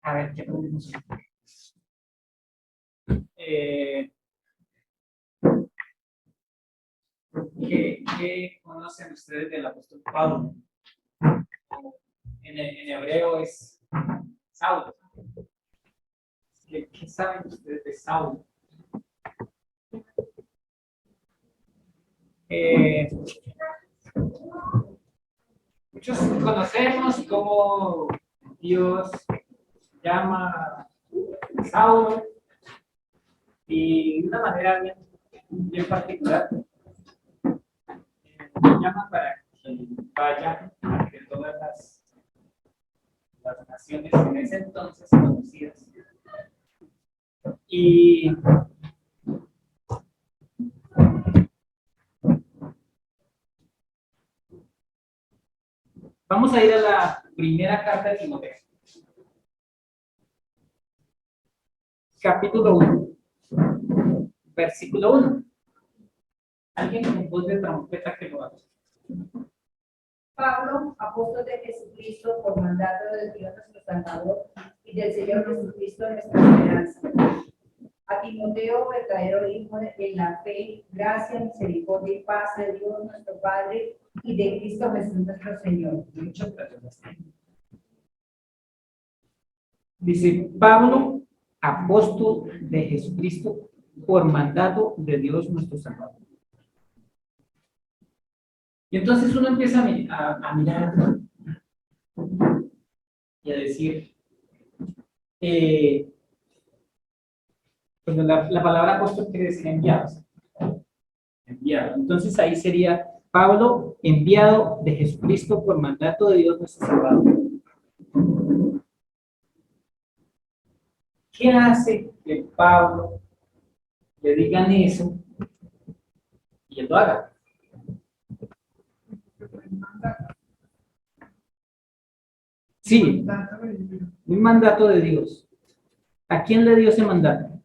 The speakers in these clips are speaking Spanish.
a ver qué aprendimos. ¿Qué conocen ustedes del apóstol Pablo? En hebreo es Saulo. ¿Qué saben ustedes de Saulo? Muchos conocemos cómo Dios llama a Saulo y de una manera bien particular lo llama para que vaya de todas las naciones en ese entonces conocidas. Y vamos a ir a la primera carta de Timoteo. Capítulo 1, versículo 1. ¿Alguien con voz de trompeta que lo haga? Pablo, apóstol de Jesucristo, por mandato de Dios nuestro Salvador y del Señor Jesucristo nuestra esperanza. A Timoteo, verdadero hijo en la fe, gracia, misericordia y paz de Dios nuestro Padre y de Cristo Jesús nuestro Señor. Muchas gracias. Dice Pablo, apóstol de Jesucristo, por mandato de Dios nuestro Salvador. Y entonces uno empieza a mirar y a decir, pues la palabra apóstol quiere decir enviado. Enviado. Entonces ahí sería Pablo, enviado de Jesucristo por mandato de Dios nuestro Salvador. ¿Qué hace que Pablo le digan eso y él lo haga? Sí, un mandato de Dios. ¿A quién le dio ese mandato?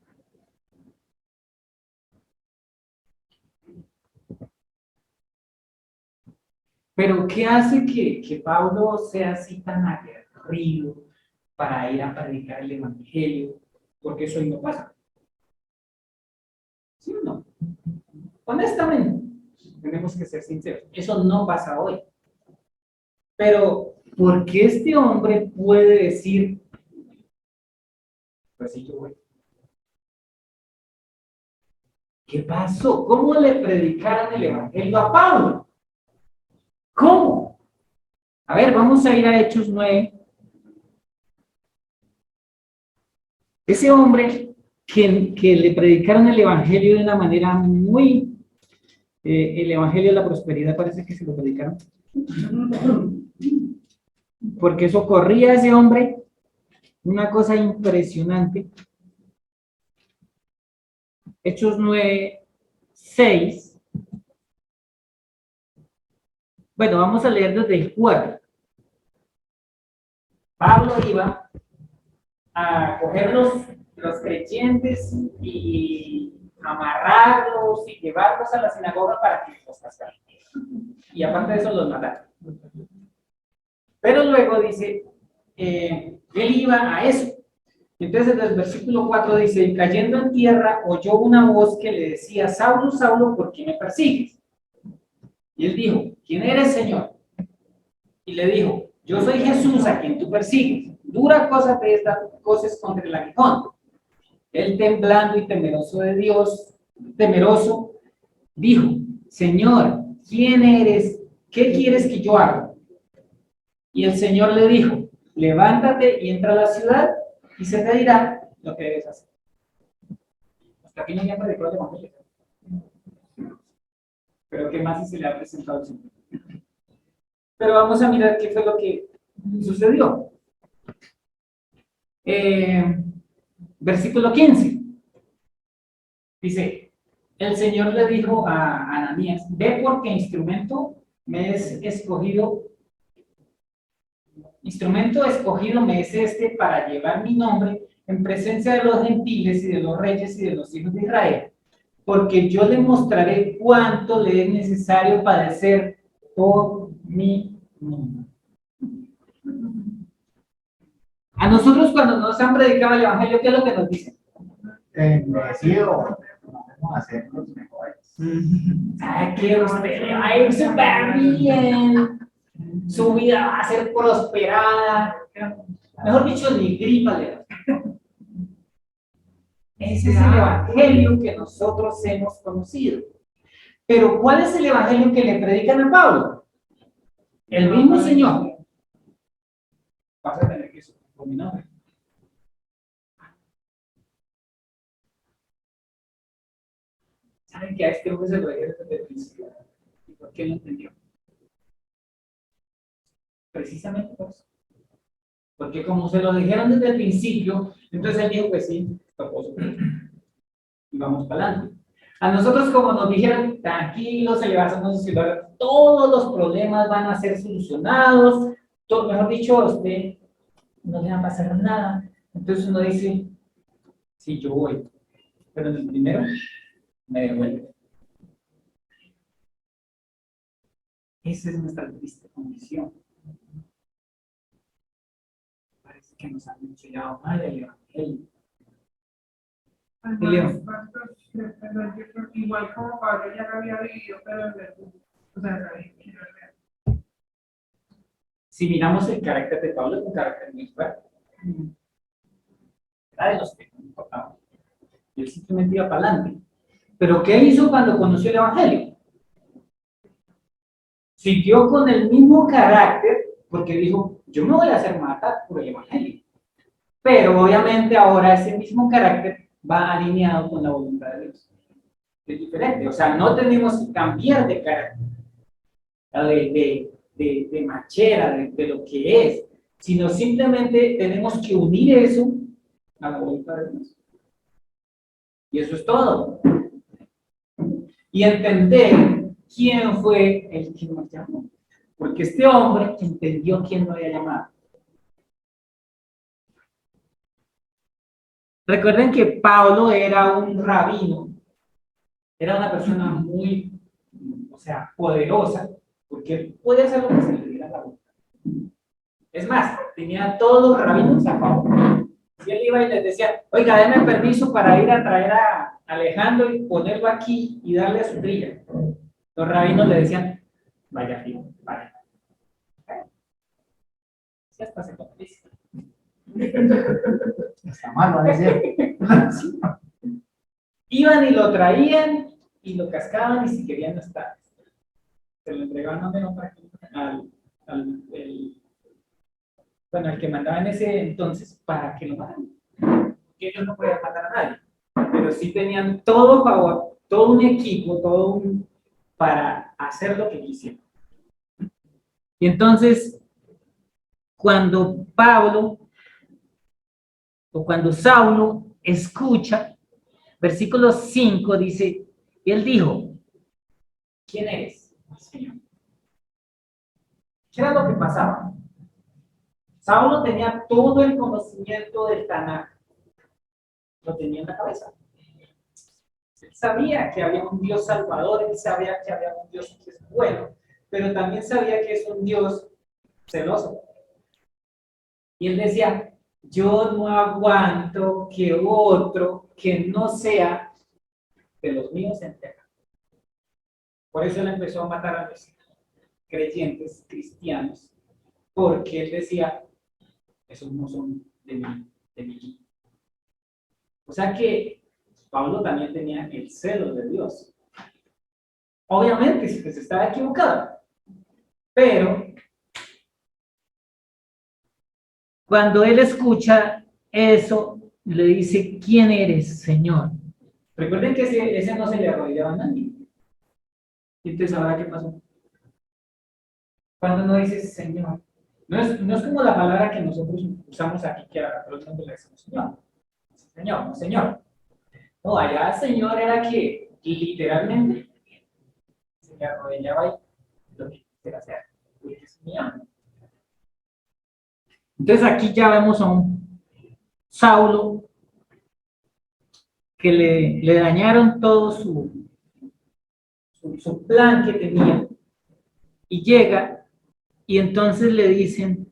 Pero ¿qué hace que Pablo sea así tan aguerrido para ir a predicar el evangelio? Porque eso hoy no pasa. ¿Sí o no? Honestamente, tenemos que ser sinceros. Eso no pasa hoy. Pero, ¿por qué este hombre puede decir, pues sí, yo voy? ¿Qué pasó? ¿Cómo le predicaron el evangelio a Pablo? ¿Cómo? A ver, vamos a ir a Hechos 9. Ese hombre que le predicaron el evangelio de una manera muy... el evangelio de la prosperidad parece que se lo predicaron. Porque eso corría a ese hombre una cosa impresionante. Hechos 9:6. Bueno, vamos a leer desde el 4. Pablo iba a coger los creyentes y amarrarlos y llevarlos a la sinagoga para que los castigaran. Y aparte de eso los mataron. Pero luego dice, él iba a eso. Entonces desde el versículo 4 dice, y cayendo en tierra oyó una voz que le decía, Saulo, Saulo, ¿por qué me persigues? Y él dijo, ¿quién eres, Señor? Y le dijo, yo soy Jesús a quien tú persigues. Dura cosa te es dar cosas contra el aguijón. Él, temblando y temeroso de Dios, temeroso, dijo, Señor, ¿quién eres? ¿Qué quieres que yo haga? Y el Señor le dijo, levántate y entra a la ciudad y se te dirá lo que debes hacer. Hasta aquí no me ha predicado el evangelio. Pero ¿qué más si se le ha presentado el Señor? Pero vamos a mirar qué fue lo que sucedió. Versículo 15. Dice, el Señor le dijo a Ananías, ve porque instrumento escogido me es este para llevar mi nombre en presencia de los gentiles y de los reyes y de los hijos de Israel, porque yo le mostraré cuánto le es necesario padecer por mi No. A nosotros cuando nos han predicado el Evangelio, ¿qué es lo que nos dicen? Bendecido, vamos a ser los mejores. ¿Sabe qué? Usted le va a ir súper bien. Su vida va a ser prosperada. Mejor dicho, ni gripa le da. Ese es el Evangelio que nosotros hemos conocido. Pero ¿cuál es el Evangelio que le predican a Pablo? El mismo Señor. Vas a tener que eso con mi nombre. ¿Saben que a este hombre se lo dijeron desde el principio? ¿Y por qué lo entendió? Precisamente por eso. Porque como se lo dijeron desde el principio, entonces él dijo, pues sí, y vamos para adelante. A nosotros, como nos dijeron, tranquilos, se le va a hacer todos los problemas van a ser solucionados, todo, mejor dicho, a usted no le va a pasar nada. Entonces uno dice, sí, yo voy, pero en el primero me devuelve. Esa es nuestra triste condición. Parece que nos han enseñado mal el Evangelio. Igual como Pablo ya lo había vivido, pero en verdad, o sea, sabía que no era. Si miramos el carácter de Pablo, es un carácter muy fuerte. Era de los que no importaba. Él simplemente iba para adelante. Pero ¿qué hizo cuando conoció el Evangelio? Siguió con el mismo carácter, porque dijo, yo me voy a hacer matar por el Evangelio. Pero obviamente ahora ese mismo carácter va alineado con la voluntad de Dios. Es diferente, o sea, no tenemos que cambiar de carácter, de machera, de lo que es, sino simplemente tenemos que unir eso a la voluntad de Dios. Y eso es todo. Y entender quién fue el que nos llamó. Porque este hombre entendió quién lo había llamado. Recuerden que Pablo era un rabino, era una persona muy, o sea, poderosa, porque él podía hacer lo que se le diera la boca. Es más, tenía a todos los rabinos a favor. Y él iba y les decía, oiga, denme permiso para ir a traer a Alejandro y ponerlo aquí y darle a su trilla. Los rabinos le decían, vaya, fijo, vaya. Sí, hasta se contesta. Está mal, va a decir. Sí. Iban y lo traían y lo cascaban y si querían no estar. Se lo entregaban al que mandaba en ese entonces para que lo mataran. Que ellos no podían matar a nadie, pero sí tenían todo a favor, todo un equipo, para hacer lo que quisieran. Y entonces, cuando Saulo escucha, versículo 5 dice, y él dijo, ¿quién eres, Señor? ¿Qué era lo que pasaba? Saulo tenía todo el conocimiento del Tanaj, lo tenía en la cabeza. Él sabía que había un Dios salvador, él sabía que había un Dios que es bueno, pero también sabía que es un Dios celoso. Y él decía, yo no aguanto que otro que no sea de los míos se entere. Por eso él empezó a matar a los creyentes cristianos, porque él decía, esos no son de mí. O sea que Pablo también tenía el celo de Dios. Obviamente, si se estaba equivocado, pero cuando él escucha eso, le dice, ¿quién eres, Señor? Recuerden que ese no se le arrodillaba a nadie. ¿Y entonces ahora qué pasó? Cuando uno dice Señor, no es como la palabra que nosotros usamos aquí, que a todo el mundo le decimos Señor. Señor, no Señor. No, allá Señor era que literalmente se le arrodillaba y lo que quisiera hacer, porque es mi amo. Entonces aquí ya vemos a un Saulo que le dañaron todo su plan que tenía y llega Y entonces le dicen,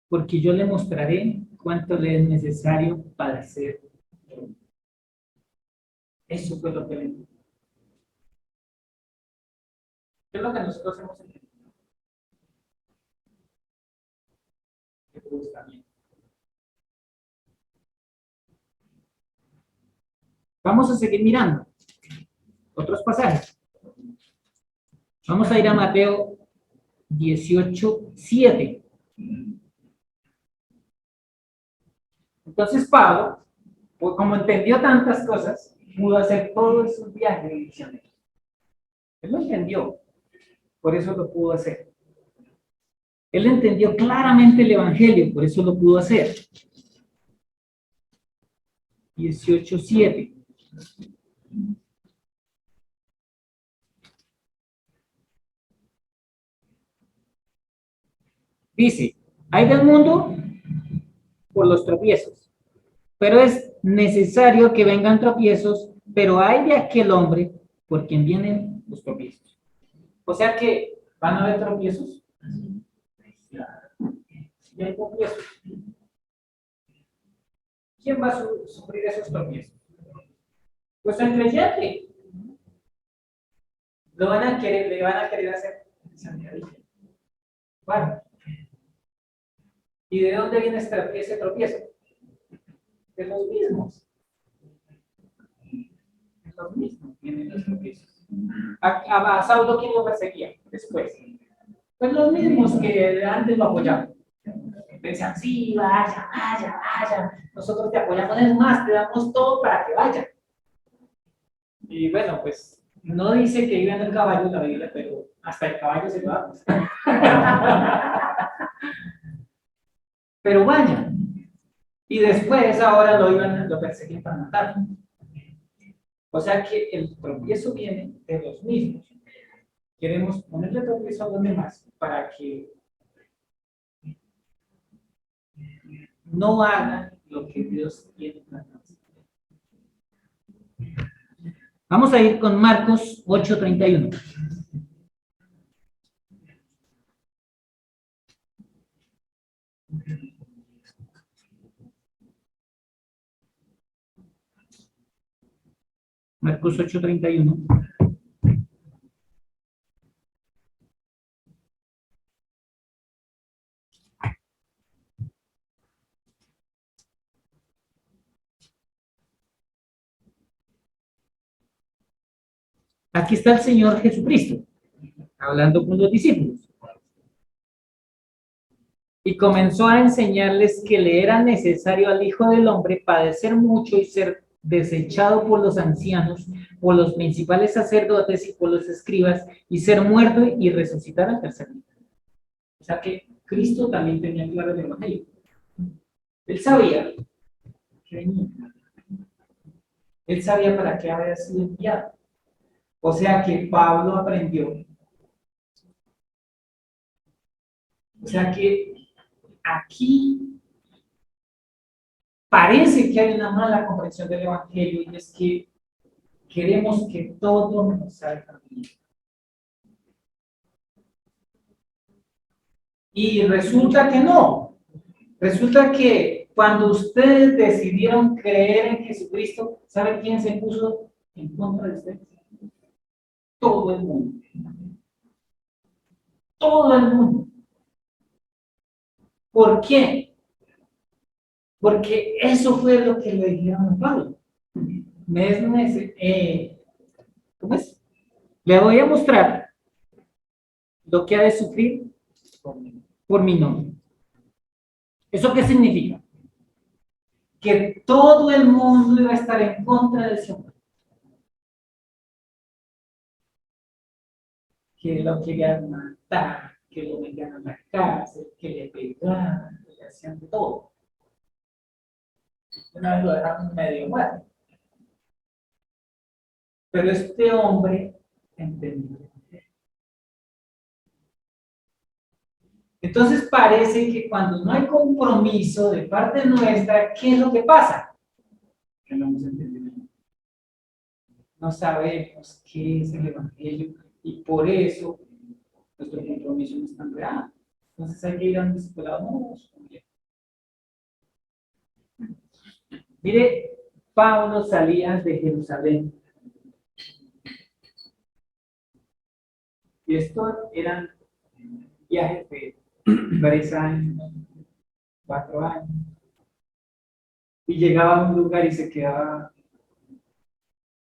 porque yo le mostraré cuánto le es necesario padecer. Eso fue lo que le dijo. ¿Qué es lo que nosotros hemos entendido? Que todo está bien. Vamos a seguir mirando otros pasajes. Vamos a ir a Mateo 18:7. Entonces Pablo, pues, como entendió tantas cosas, pudo hacer todos esos viajes de misioneros. Él lo entendió, por eso lo pudo hacer. Él entendió claramente el Evangelio, por eso lo pudo hacer. 18:7. Dice, hay del mundo por los tropiezos, pero es necesario que vengan tropiezos, pero hay de aquel hombre por quien vienen los tropiezos. O sea que van a haber tropiezos. Y hay tropiezos. ¿Quién va a sufrir esos tropiezos? Pues el creyente. Lo van a querer, le van a querer hacer sanidad. Bueno. ¿Y de dónde viene ese tropiezo? De los mismos. De los mismos vienen los tropiezos. A Saulo, ¿quién lo perseguía después? Pues los mismos que antes lo apoyaban. Decían, sí, vaya, vaya, vaya. Nosotros te apoyamos, es más, te damos todo para que vaya. Y bueno, pues no dice que iba en el caballo en la Biblia, pero hasta el caballo se lo da. Pero vaya. Y después ahora lo persiguen para matar. O sea que el tropiezo viene de los mismos. Queremos ponerle tropiezo a los demás para que no hagan lo que Dios tiene para nosotros. Vamos a ir con Marcos 8:31. Marcos 8:31. Aquí está el Señor Jesucristo, hablando con los discípulos. Y comenzó a enseñarles que le era necesario al Hijo del Hombre padecer mucho y ser desechado por los ancianos, por los principales sacerdotes y por los escribas, y ser muerto y resucitar al tercer día. O sea que Cristo también tenía claro el Evangelio. Él sabía que venía. Él sabía para qué había sido enviado. O sea que Pablo aprendió. O sea que aquí parece que hay una mala comprensión del Evangelio y es que queremos que todo nos salga bien. Y resulta que no. Resulta que cuando ustedes decidieron creer en Jesucristo, ¿saben quién se puso en contra de ustedes? Todo el mundo. Todo el mundo. ¿Por qué? Porque eso fue lo que le dijeron a Pablo. ¿Cómo es? Le voy a mostrar lo que ha de sufrir por mi nombre. ¿Eso qué significa? Que todo el mundo iba a estar en contra del Señor. Que lo querían matar, que lo metían a la cárcel, que le pegaban, que le hacían de todo. Una vez lo dejaron medio muerto. Pero este hombre entendió. Entonces parece que cuando no hay compromiso de parte nuestra, ¿qué es lo que pasa? Que no hemos entendido. No sabemos qué es el Evangelio y por eso nuestro compromiso no es tan real. Entonces hay que ir a un discipulado nuevo. Mire, Pablo salía de Jerusalén. Y estos eran viajes de 3 años, 4 años. Y llegaba a un lugar y se quedaba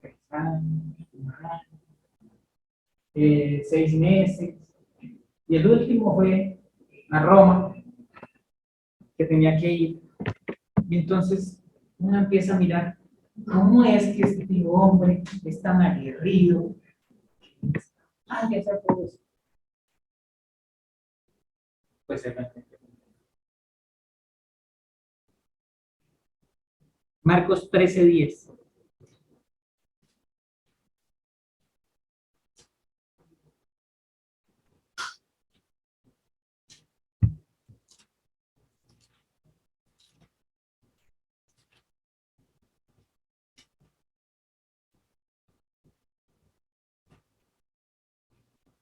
3 años, 6 meses. Y el último fue a Roma, que tenía que ir. Y entonces uno empieza a mirar cómo es que este hombre es tan aguerrido. Ay, ya se pudo. Pues se me... Marcos 13:10.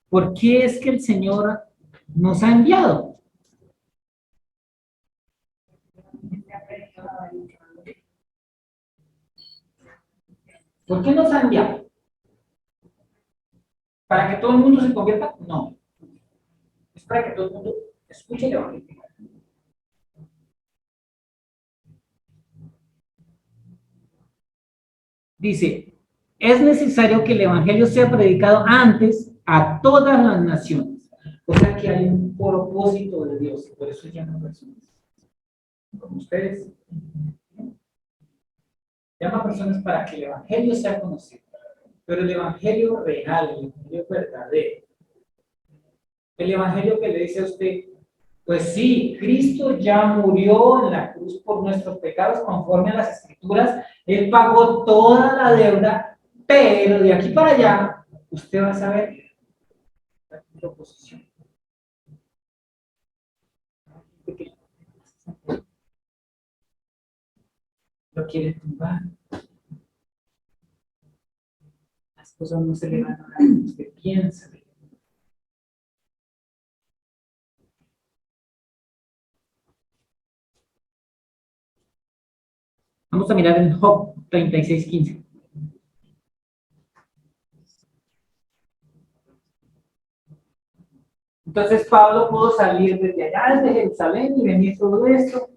¿Por qué es que el Señor nos ha enviado? ¿Por qué nos ha enviado? ¿Para que todo el mundo se convierta? No. Es para que todo el mundo escuche el Evangelio. Dice, es necesario que el Evangelio sea predicado antes a todas las naciones. O sea que hay un propósito de Dios, y por eso llama personas como ustedes. Llama personas para que el Evangelio sea conocido. Pero el Evangelio real, el Evangelio verdadero. El Evangelio que le dice a usted, pues sí, Cristo ya murió en la cruz por nuestros pecados conforme a las Escrituras. Él pagó toda la deuda, pero de aquí para allá, usted va a saber la proposición. Lo quiere tumbar. Las cosas no se le van a dar como usted piensa. Vamos a mirar en Job 36:15. Entonces Pablo pudo salir desde allá, desde Jerusalén, y venir todo esto.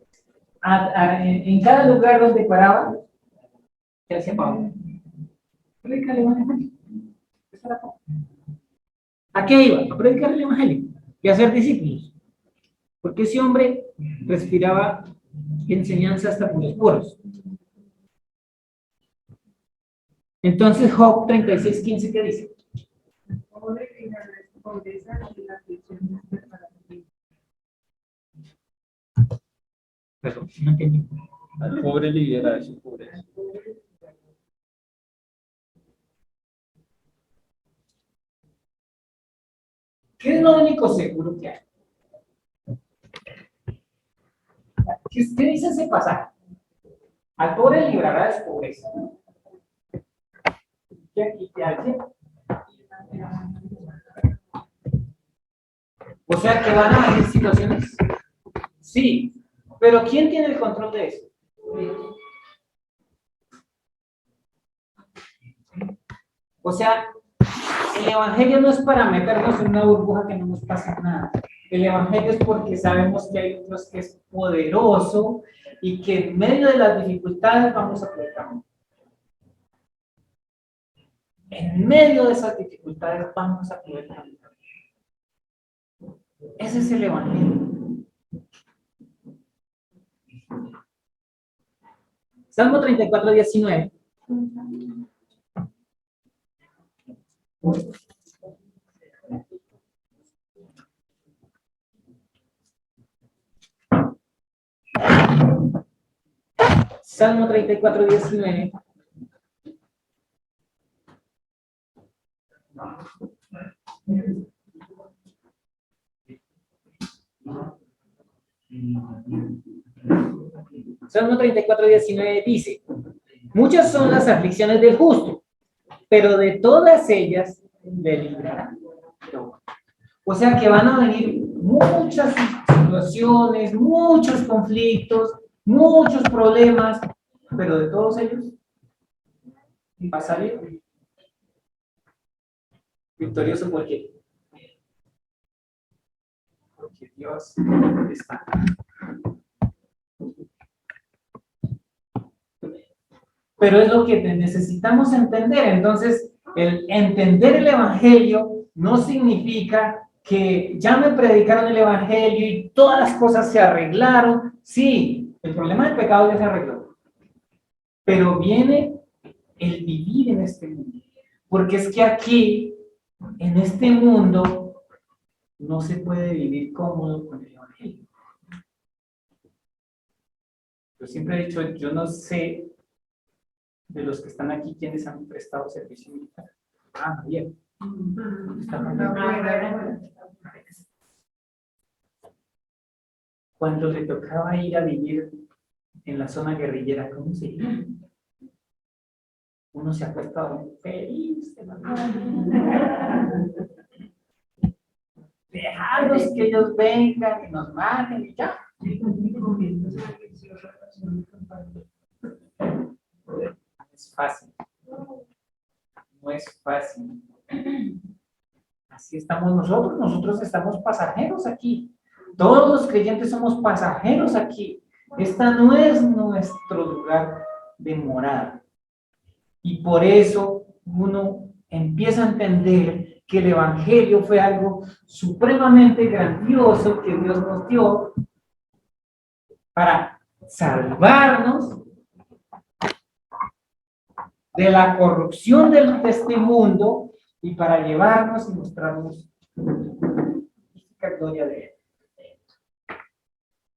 En cada lugar donde paraba, ¿qué hacía Pablo? Predicar el Evangelio. ¿A qué iba? A predicar el Evangelio y a hacer discípulos. Porque ese hombre respiraba enseñanza hasta por los poros. Entonces Job 36:15, ¿qué dice? Pobre que la pobreza y la aflicción no es para ti. Perdón, no entendí. Al pobre libera de su pobreza. ¿Qué es lo único seguro que hay? ¿Qué dice ese pasaje? Al pobre librará de su pobreza. ¿Y qué hace? O sea que van a haber situaciones. Sí, pero ¿quién tiene el control de eso? O sea, el Evangelio no es para meternos en una burbuja que no nos pasa nada. El Evangelio es porque sabemos que hay otros que es poderoso y que en medio de las dificultades vamos a predicar. En medio de esas dificultades vamos a predicar. Ese es el Evangelio. Salmo 34:19. Salmo 34:19. Salmo 34:19 dice: muchas son las aflicciones del justo, pero de todas ellas le librará Jehová. O sea que van a venir muchas situaciones, muchos conflictos, muchos problemas, pero de todos ellos va a salir victorioso. ¿Por qué? Porque Dios está. Pero es lo que necesitamos entender. Entonces, el entender el Evangelio no significa que ya me predicaron el Evangelio y todas las cosas se arreglaron. Sí, el problema del pecado ya se arregló. Pero viene el vivir en este mundo. Porque es que aquí, en este mundo, no se puede vivir cómodo con el Evangelio. Yo siempre he dicho, yo no sé de los que están aquí quienes han prestado servicio militar. Ah, bien. Cuando le tocaba ir a vivir en la zona guerrillera, ¿cómo se llama? Uno se acuesta a dormir feliz. Dejarlos que ellos vengan y nos maten y ya. Es fácil. No es fácil. Así estamos nosotros. Nosotros estamos pasajeros aquí. Todos los creyentes somos pasajeros aquí. Esta no es nuestro lugar de morada. Y por eso uno empieza a entender que el Evangelio fue algo supremamente grandioso que Dios nos dio para salvarnos de la corrupción de este mundo y para llevarnos y mostrarnos la gloria de Él.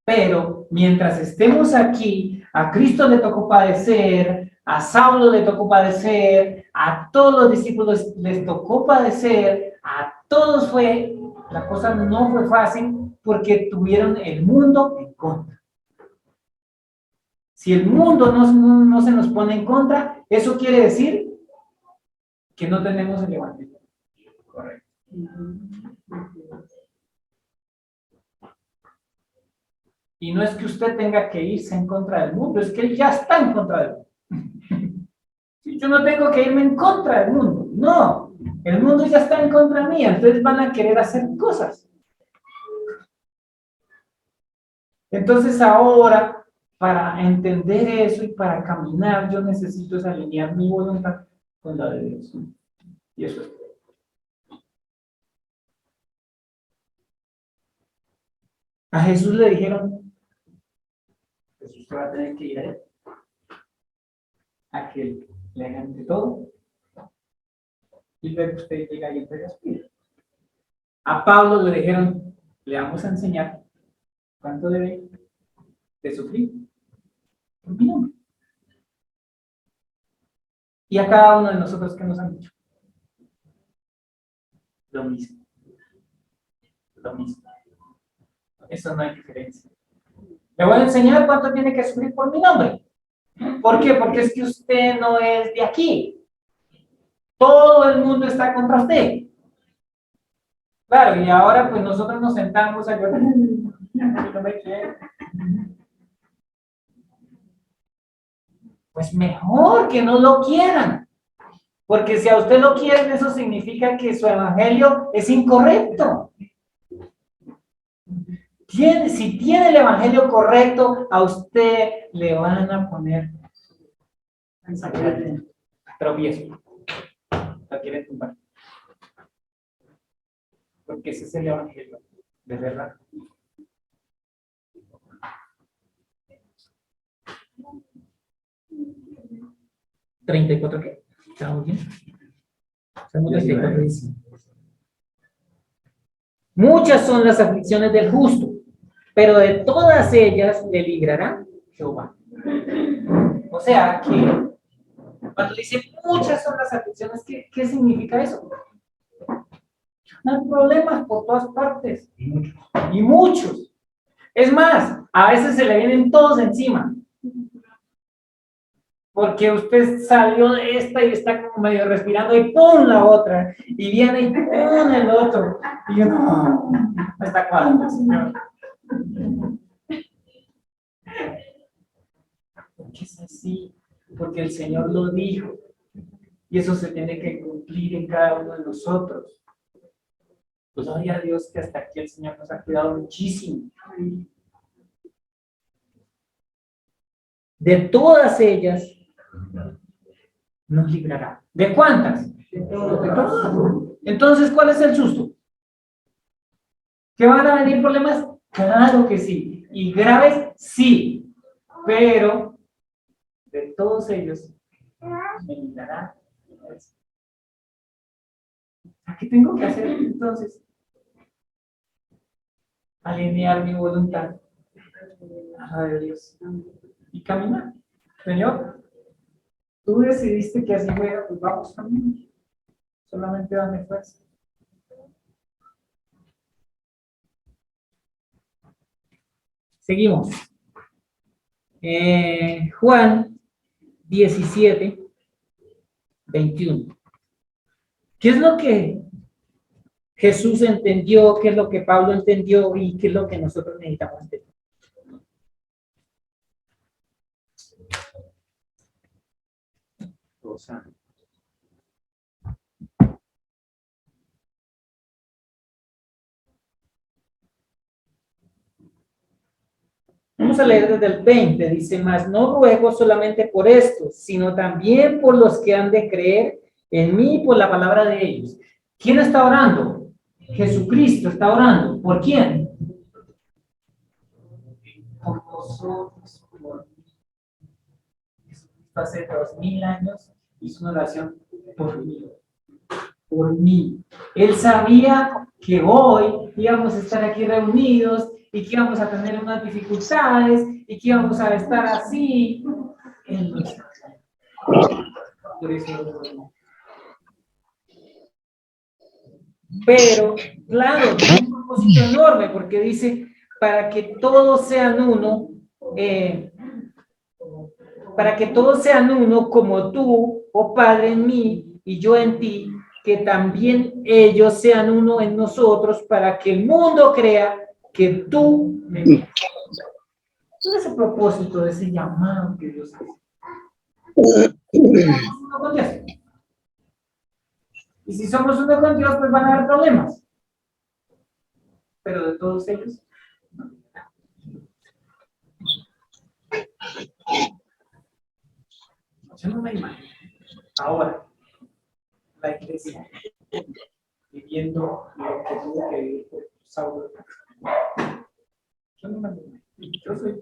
Pero mientras estemos aquí, a Cristo le tocó padecer, a Saulo le tocó padecer, a todos los discípulos les tocó padecer, a todos la cosa no fue fácil porque tuvieron el mundo en contra. Si el mundo no se nos pone en contra, eso quiere decir que no tenemos el Evangelio. Correcto. Y no es que usted tenga que irse en contra del mundo, es que él ya está en contra del mundo. Yo no tengo que irme en contra del mundo, no. El mundo ya está en contra mía, entonces van a querer hacer cosas. Entonces ahora, para entender eso y para caminar, yo necesito alinear mi voluntad con la de Dios. Y eso es. A Jesús le dijeron, Jesús va a tener que ir a él, a que le hagan de todo, y luego usted llega y entrega su vida. A Pablo le dijeron, le vamos a enseñar cuánto debe de sufrir por mi nombre. Y a cada uno de nosotros, ¿qué nos han dicho? Lo mismo. Lo mismo. Eso no hay diferencia. Le voy a enseñar cuánto tiene que sufrir por mi nombre. ¿Por qué? Porque es que usted no es de aquí. Todo el mundo está contra usted. Claro, y ahora pues nosotros nos sentamos a llorar. No me quiere. Pues mejor que no lo quieran. Porque si a usted lo quieren, eso significa que su evangelio es incorrecto. Si tiene el evangelio correcto, a usted le van a poner tropiezo. La quieren tumbar. Porque ese es el evangelio de verdad. ¿34 qué? ¿Estamos bien? Estamos bien. Muchas son las aflicciones del justo, pero de todas ellas le librará Jehová. O sea que cuando dice muchas son las aflicciones, ¿qué significa eso? Hay problemas por todas partes. Y muchos. Es más, a veces se le vienen todos encima. Porque usted salió de esta y está como medio respirando y ¡pum! La otra. Y viene y ¡pum! El otro. Y yo no, me está cuadrando, Señor. Porque es así, porque el Señor lo dijo. Y eso se tiene que cumplir en cada uno de nosotros. Pues gloria a Dios que hasta aquí el Señor nos ha cuidado muchísimo. De todas ellas nos librará. ¿De cuántas? De todas. Entonces, ¿cuál es el susto? ¿Que van a venir problemas? Claro que sí. ¿Y graves? Sí. Pero de todos ellos me librará. ¿Qué tengo que hacer entonces? Alinear mi voluntad a la de Dios y caminar. Señor, tú decidiste que así fuera, pues vamos caminar. Solamente dame fuerza. Seguimos. Juan 17, 21. ¿Qué es lo que Jesús entendió? ¿Qué es lo que Pablo entendió? ¿Y qué es lo que nosotros necesitamos entender? Vamos a leer desde el 20, dice, mas no ruego solamente por estos, sino también por los que han de creer en mí por la palabra de ellos. ¿Quién está orando? Jesucristo está orando. ¿Por quién? Por nosotros. Por Jesucristo hace 2000 años hizo una oración por mí. Por mí. Él sabía que hoy íbamos a estar aquí reunidos y que íbamos a tener unas dificultades y que íbamos a estar así. Él lo sabía. Por eso. Pero, claro, tiene un propósito enorme porque dice, para que todos sean uno, como tú, oh Padre, en mí y yo en ti, que también ellos sean uno en nosotros, para que el mundo crea que tú me envías. ¿Cuál es el propósito de ese llamado que Dios hace? Somos uno con Dios. Y si somos uno con Dios, pues van a haber problemas. Pero de todos ellos, no. Yo no me imagino ahora la iglesia viviendo lo que tuvo que vivir Saulo. Yo no me imagino. Yo sé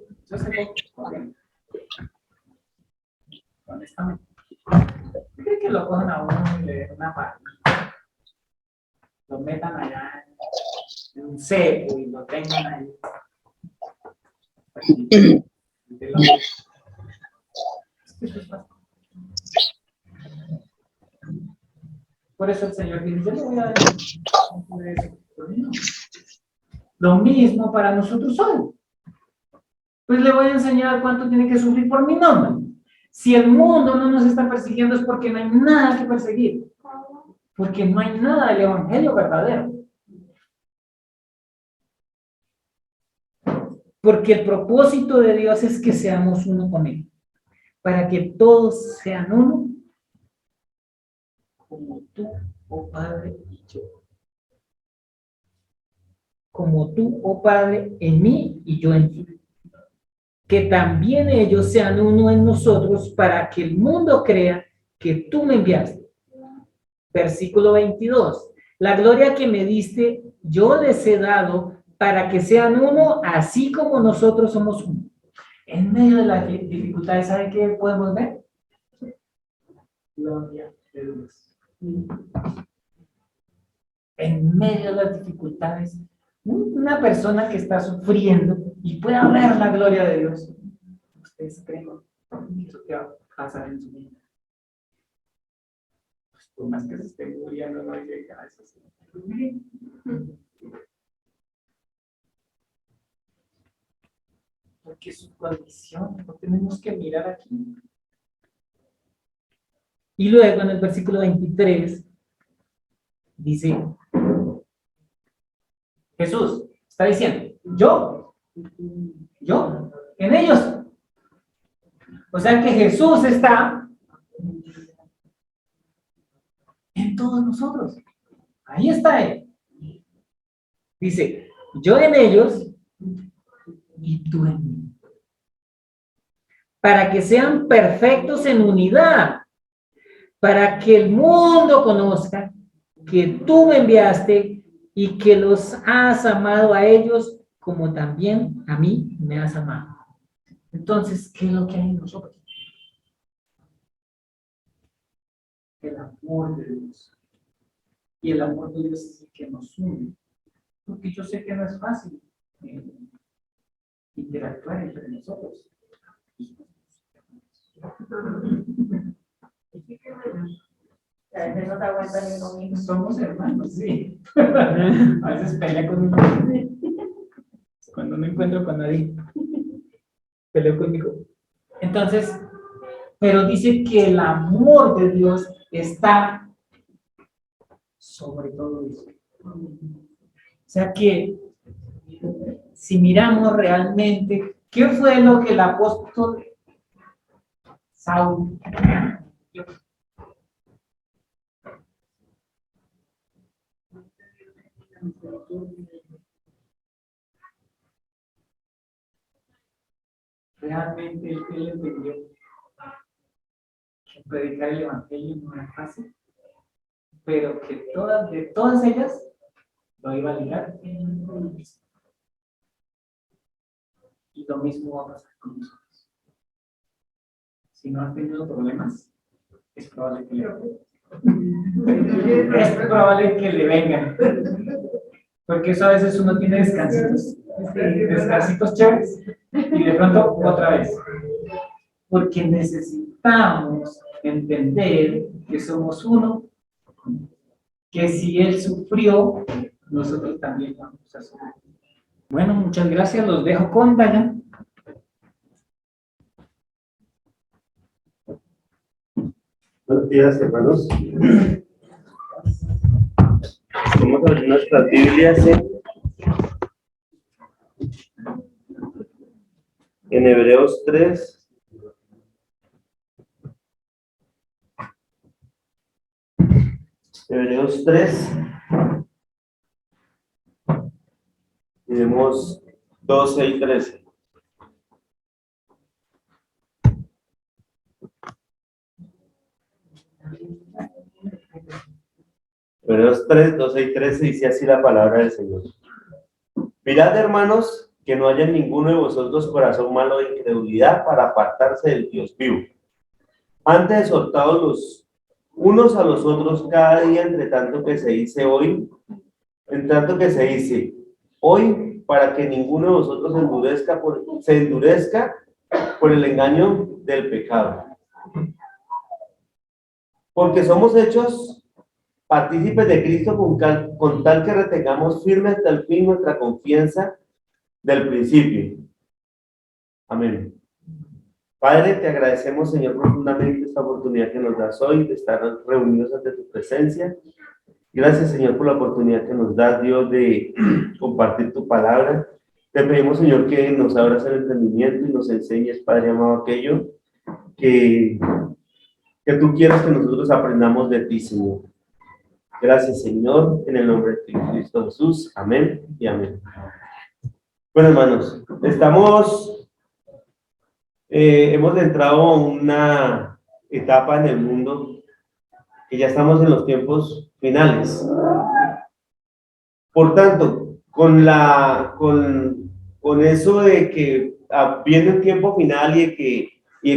cómo, honestamente. ¿Cree que lo cojan a uno y le den una partida? Lo metan allá en un cepo y lo tengan ahí. Por eso el Señor dice, yo le voy a decir lo mismo para nosotros hoy. Pues le voy a enseñar cuánto tiene que sufrir por mi nombre. Si el mundo no nos está persiguiendo es porque no hay nada que perseguir. Porque no hay nada del evangelio verdadero. Porque el propósito de Dios es que seamos uno con Él. Para que todos sean uno, como tú, oh Padre, y yo. Como tú, oh Padre, en mí y yo en ti. Que también ellos sean uno en nosotros para que el mundo crea que tú me enviaste. Versículo 22. La gloria que me diste, yo les he dado para que sean uno, así como nosotros somos uno. En medio de las dificultades, ¿sabe qué podemos ver? Gloria de Dios. En medio de las dificultades, una persona que está sufriendo y pueda ver la gloria de Dios, ¿ustedes creen que eso te va a pasar en su vida? Pues por más que se esté muriendo, no hay que gracias. Porque su condición, no tenemos que mirar aquí. Y luego en el versículo 23 dice, Jesús está diciendo, yo, en ellos. O sea que Jesús está en todos nosotros. Ahí está Él. Dice, yo en ellos y tú en mí. Para que sean perfectos en unidad. Para que el mundo conozca que tú me enviaste y que los has amado a ellos como también a mí me has amado. Entonces, ¿qué es lo que hay en nosotros? El amor de Dios. Y el amor de Dios es el que nos une. Porque yo sé que no es fácil interactuar entre nosotros. A veces no te aguanta ni uno mismo. Somos hermanos, sí. A veces pelea conmigo. Cuando no encuentro con nadie, peleo conmigo. Entonces, pero dice que el amor de Dios está sobre todo eso. O sea que, si miramos realmente, ¿qué fue lo que el apóstol Saúl realmente él entendió que predicar el evangelio no era fácil, pero que de todas ellas lo iba a ligar? Y lo mismo va a pasar con nosotros. Si no has tenido problemas, es probable que le vengan. Porque eso a veces uno tiene descansitos chéveres, y de pronto otra vez. Porque necesitamos entender que somos uno, que si Él sufrió, nosotros también vamos a sufrir. Bueno, muchas gracias, los dejo con Daya. Buenos días, hermanos. Vamos a abrir nuestras Biblias en Hebreos 3. Hebreos 3. Tenemos 12 y 13. Hebreos 3, 12 y 13 dice así la palabra del Señor. Mirad, hermanos, que no haya en ninguno de vosotros corazón malo de incredulidad para apartarse del Dios vivo. Antes exhortaos los unos a los otros cada día, entre tanto que se dice hoy, para que ninguno de vosotros se endurezca por el engaño del pecado. Porque somos hechos partícipes de Cristo con tal que retengamos firme hasta el fin nuestra confianza del principio. Amén. Padre, te agradecemos, Señor, profundamente esta oportunidad que nos das hoy de estar reunidos ante tu presencia. Gracias, Señor, por la oportunidad que nos das, Dios, de compartir tu palabra. Te pedimos, Señor, que nos abras el entendimiento y nos enseñes, Padre amado, aquello que tú quieras que nosotros aprendamos de ti, Señor. Gracias, Señor, en el nombre de Cristo Jesús. Amén y amén. Bueno, hermanos, hemos entrado a una etapa en el mundo que ya estamos en los tiempos finales. Por tanto, con eso de que viene un tiempo final y de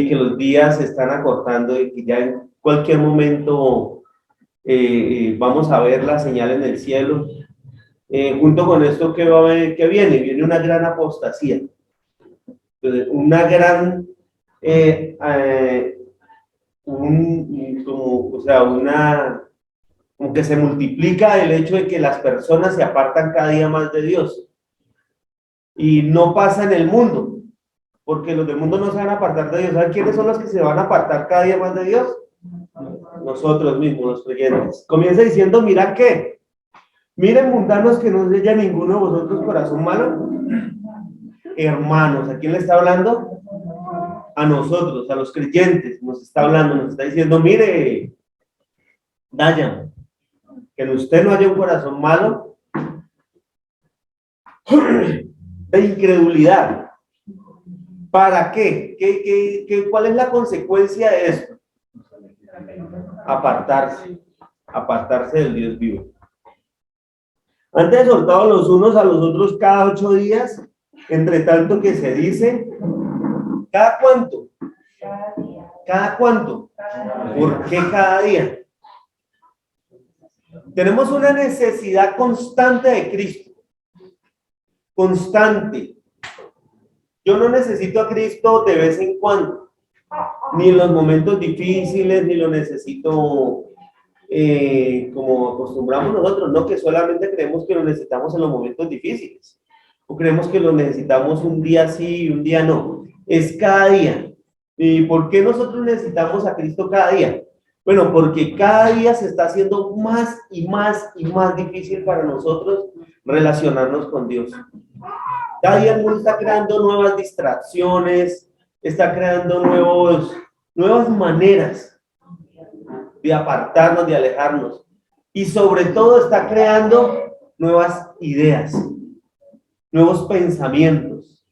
que los días se están acortando y que ya en cualquier momento vamos a ver la señal en el cielo, junto con esto que viene una gran apostasía, una gran como que se multiplica el hecho de que las personas se apartan cada día más de Dios. Y no pasa en el mundo, porque los del mundo no se van a apartar de Dios. ¿Saben quiénes son los que se van a apartar cada día más de Dios? nosotros mismos, los creyentes. Comienza diciendo, mira qué, miren mundanos que no haya ninguno de vosotros corazón malo. Hermanos, ¿a quién le está hablando? A nosotros, a los creyentes, nos está hablando, nos está diciendo, mire, Dayan, que en usted no haya un corazón malo de incredulidad. ¿Para qué? ¿Cuál es la consecuencia de esto? Apartarse del Dios vivo. Antes exhortados los unos a los otros cada 8 días, entre tanto que se dice, ¿cada cuánto? Cada día. ¿Cada cuánto? ¿Por qué cada día? Tenemos una necesidad constante de Cristo. Constante. Yo no necesito a Cristo de vez en cuando, ni en los momentos difíciles, ni lo necesito como acostumbramos nosotros, no, que solamente creemos que lo necesitamos en los momentos difíciles, o creemos que lo necesitamos un día sí y un día no, es cada día. ¿Y por qué nosotros necesitamos a Cristo cada día? Bueno, porque cada día se está haciendo más y más y más difícil para nosotros relacionarnos con Dios. Cada día el mundo está creando nuevas distracciones, está creando nuevas maneras de apartarnos, de alejarnos. Y sobre todo está creando nuevas ideas, nuevos pensamientos.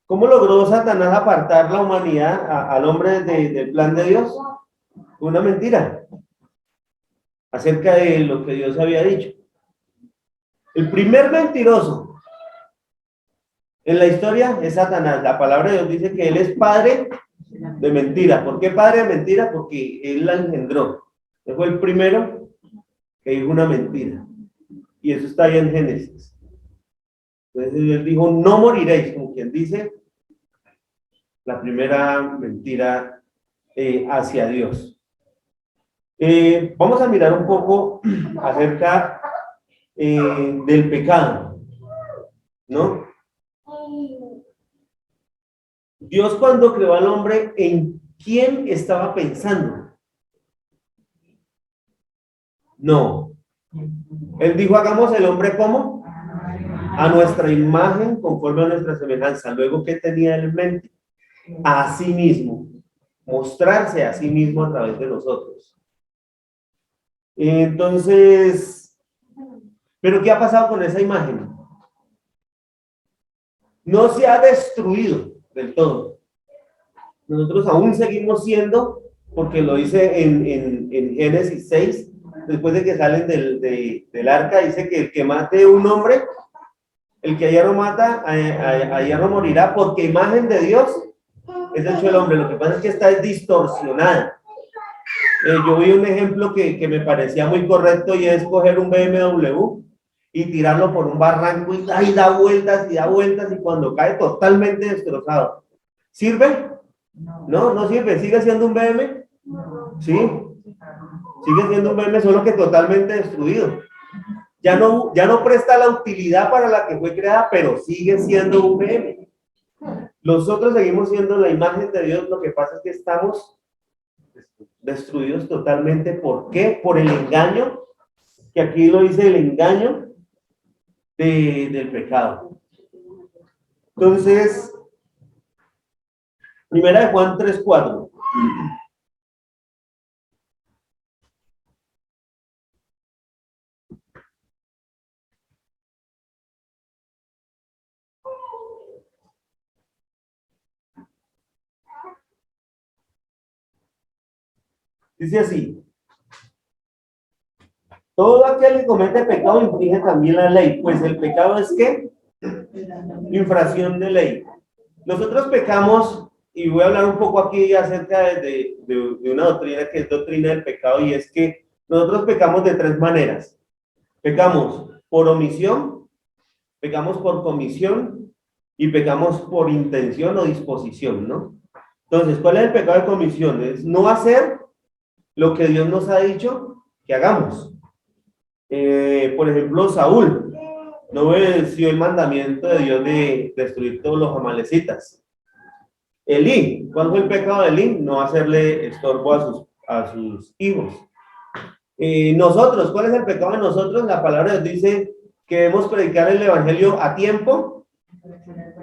¿Cómo logró Satanás apartar la humanidad al hombre del plan de Dios? Una mentira acerca de lo que Dios había dicho. El primer mentiroso en la historia es Satanás. La palabra de Dios dice que él es padre de mentira. ¿Por qué padre de mentira? Porque él la engendró. Él fue el primero que dijo una mentira. Y eso está ahí en Génesis. Entonces él dijo, no moriréis, como quien dice, la primera mentira hacia Dios. Vamos a mirar un poco acerca del pecado, ¿no? Dios cuando creó al hombre, ¿en quién estaba pensando? No. Él dijo, hagamos el hombre ¿cómo? A nuestra imagen, conforme a nuestra semejanza. Luego, ¿qué tenía él en mente? A sí mismo. Mostrarse a sí mismo a través de nosotros. Entonces, ¿pero qué ha pasado con esa imagen? No se ha destruido del todo. Nosotros aún seguimos siendo, porque lo dice en Génesis 6, después de que salen del arca, dice que el que mate un hombre, el que a hierro mata, a hierro morirá, porque imagen de Dios es hecho el hombre. Lo que pasa es que está distorsionada. Yo vi un ejemplo que me parecía muy correcto, y es coger un BMW y tirarlo por un barranco y da vueltas, y cuando cae totalmente destrozado. ¿Sirve? No, no sirve. ¿Sigue siendo un BM? Sí. Sigue siendo un BM, solo que totalmente destruido. Ya no presta la utilidad para la que fue creada, pero sigue siendo un BM. Nosotros seguimos siendo la imagen de Dios, lo que pasa es que estamos destruidos totalmente. ¿Por qué? Por el engaño, que aquí lo dice, el engaño del pecado. Entonces, primera de Juan 3:4. Dice así: todo aquel que comete pecado infringe también la ley, pues el pecado es ¿qué? Infracción de ley. Nosotros pecamos, y voy a hablar un poco aquí acerca de una doctrina que es doctrina del pecado, y es que nosotros pecamos de 3 maneras. Pecamos por omisión, pecamos por comisión y pecamos por intención o disposición, ¿no? Entonces, ¿cuál es el pecado de comisión? Es no hacer lo que Dios nos ha dicho que hagamos. Por ejemplo, Saúl no obedeció el mandamiento de Dios de destruir todos los amalecitas. Elí. ¿Cuál fue el pecado de Elí? No hacerle estorbo a sus hijos. Nosotros, ¿cuál es el pecado de nosotros? La palabra nos dice que debemos predicar el evangelio a tiempo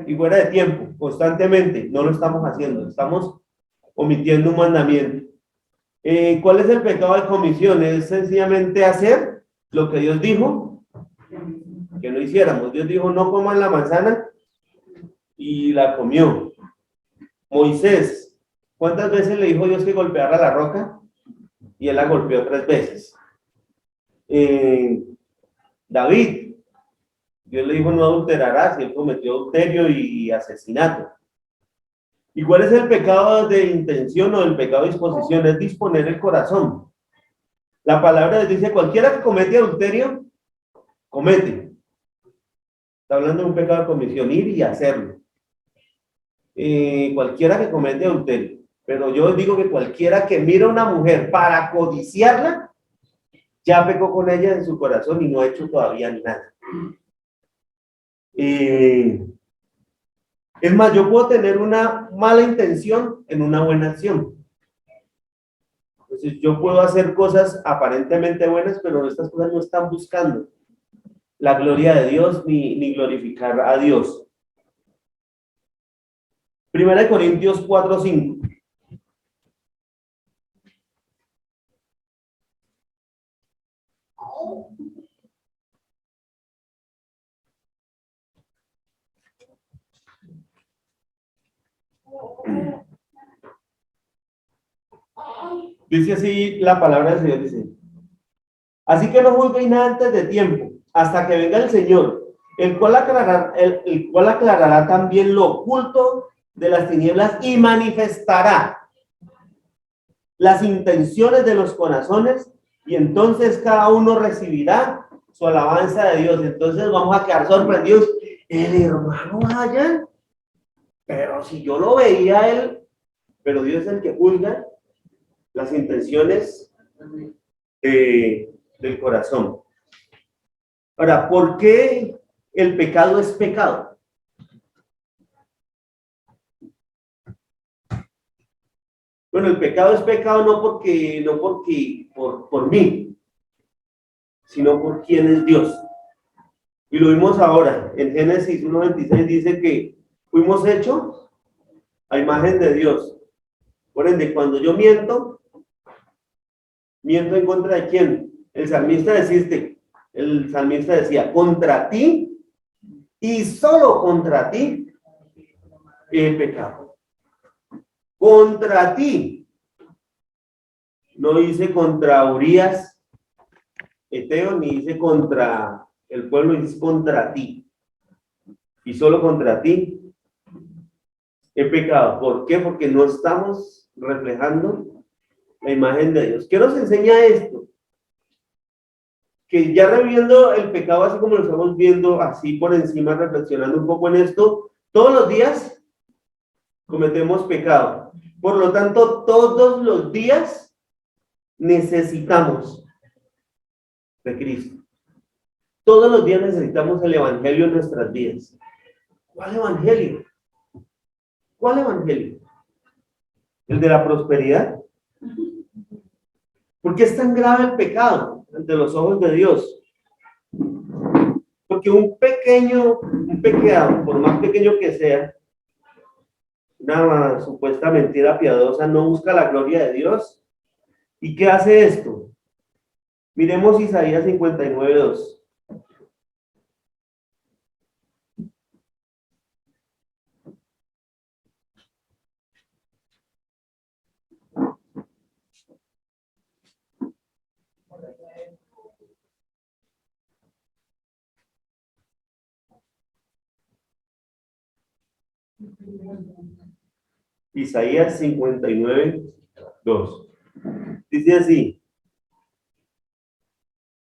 y fuera de tiempo, constantemente. No lo estamos haciendo, estamos omitiendo un mandamiento. ¿Cuál es el pecado de comisión? Es sencillamente hacer lo que Dios dijo que no hiciéramos. Dios dijo, no coman la manzana y la comió. Moisés, ¿cuántas veces le dijo Dios que golpeara la roca? Y él la golpeó 3 veces. David, Dios le dijo no adulterarás, y él cometió adulterio y asesinato. ¿Y cuál es el pecado de intención o el pecado de disposición? Es disponer el corazón. La palabra dice, cualquiera que comete adulterio, comete. Está hablando de un pecado de comisión, ir y hacerlo. Cualquiera que comete adulterio. Pero yo digo que cualquiera que mira a una mujer para codiciarla, ya pecó con ella en su corazón y no ha hecho todavía nada. Es más, yo puedo tener una mala intención en una buena acción. Entonces, yo puedo hacer cosas aparentemente buenas, pero estas cosas no están buscando la gloria de Dios ni glorificar a Dios. 1 Corintios 4:5. Dice así la palabra del Señor, dice, así que no juzguéis nada antes de tiempo, hasta que venga el Señor, el cual aclarará también lo oculto de las tinieblas y manifestará las intenciones de los corazones, y entonces cada uno recibirá su alabanza de Dios. Entonces vamos a quedar sorprendidos. El hermano allá, pero si yo lo veía él, pero Dios es el que juzga las intenciones del corazón. Ahora, ¿por qué el pecado es pecado? Bueno, el pecado es pecado no por mí, sino por quién es Dios. Y lo vimos ahora, en Génesis 1:26 dice que fuimos hechos a imagen de Dios. Por ende, cuando yo miento en contra de quién. El salmista decía, contra ti y solo contra ti he pecado. Contra ti. No dice contra Urías, Eteo, ni dice contra el pueblo, dice contra ti. Y solo contra ti he pecado. ¿Por qué? Porque no estamos reflejando la imagen de Dios. ¿Qué nos enseña esto? Que ya reviendo el pecado, así como lo estamos viendo, así por encima, reflexionando un poco en esto, todos los días cometemos pecado. Por lo tanto, todos los días necesitamos de Cristo. Todos los días necesitamos el evangelio en nuestras vidas. ¿Cuál evangelio? ¿Cuál evangelio? ¿El de la prosperidad? ¿Por qué es tan grave el pecado ante los ojos de Dios? Porque un pecado, por más pequeño que sea, una supuesta mentira piadosa, no busca la gloria de Dios. ¿Y qué hace esto? Miremos Isaías 59:2. Isaías 59:2. Dice así: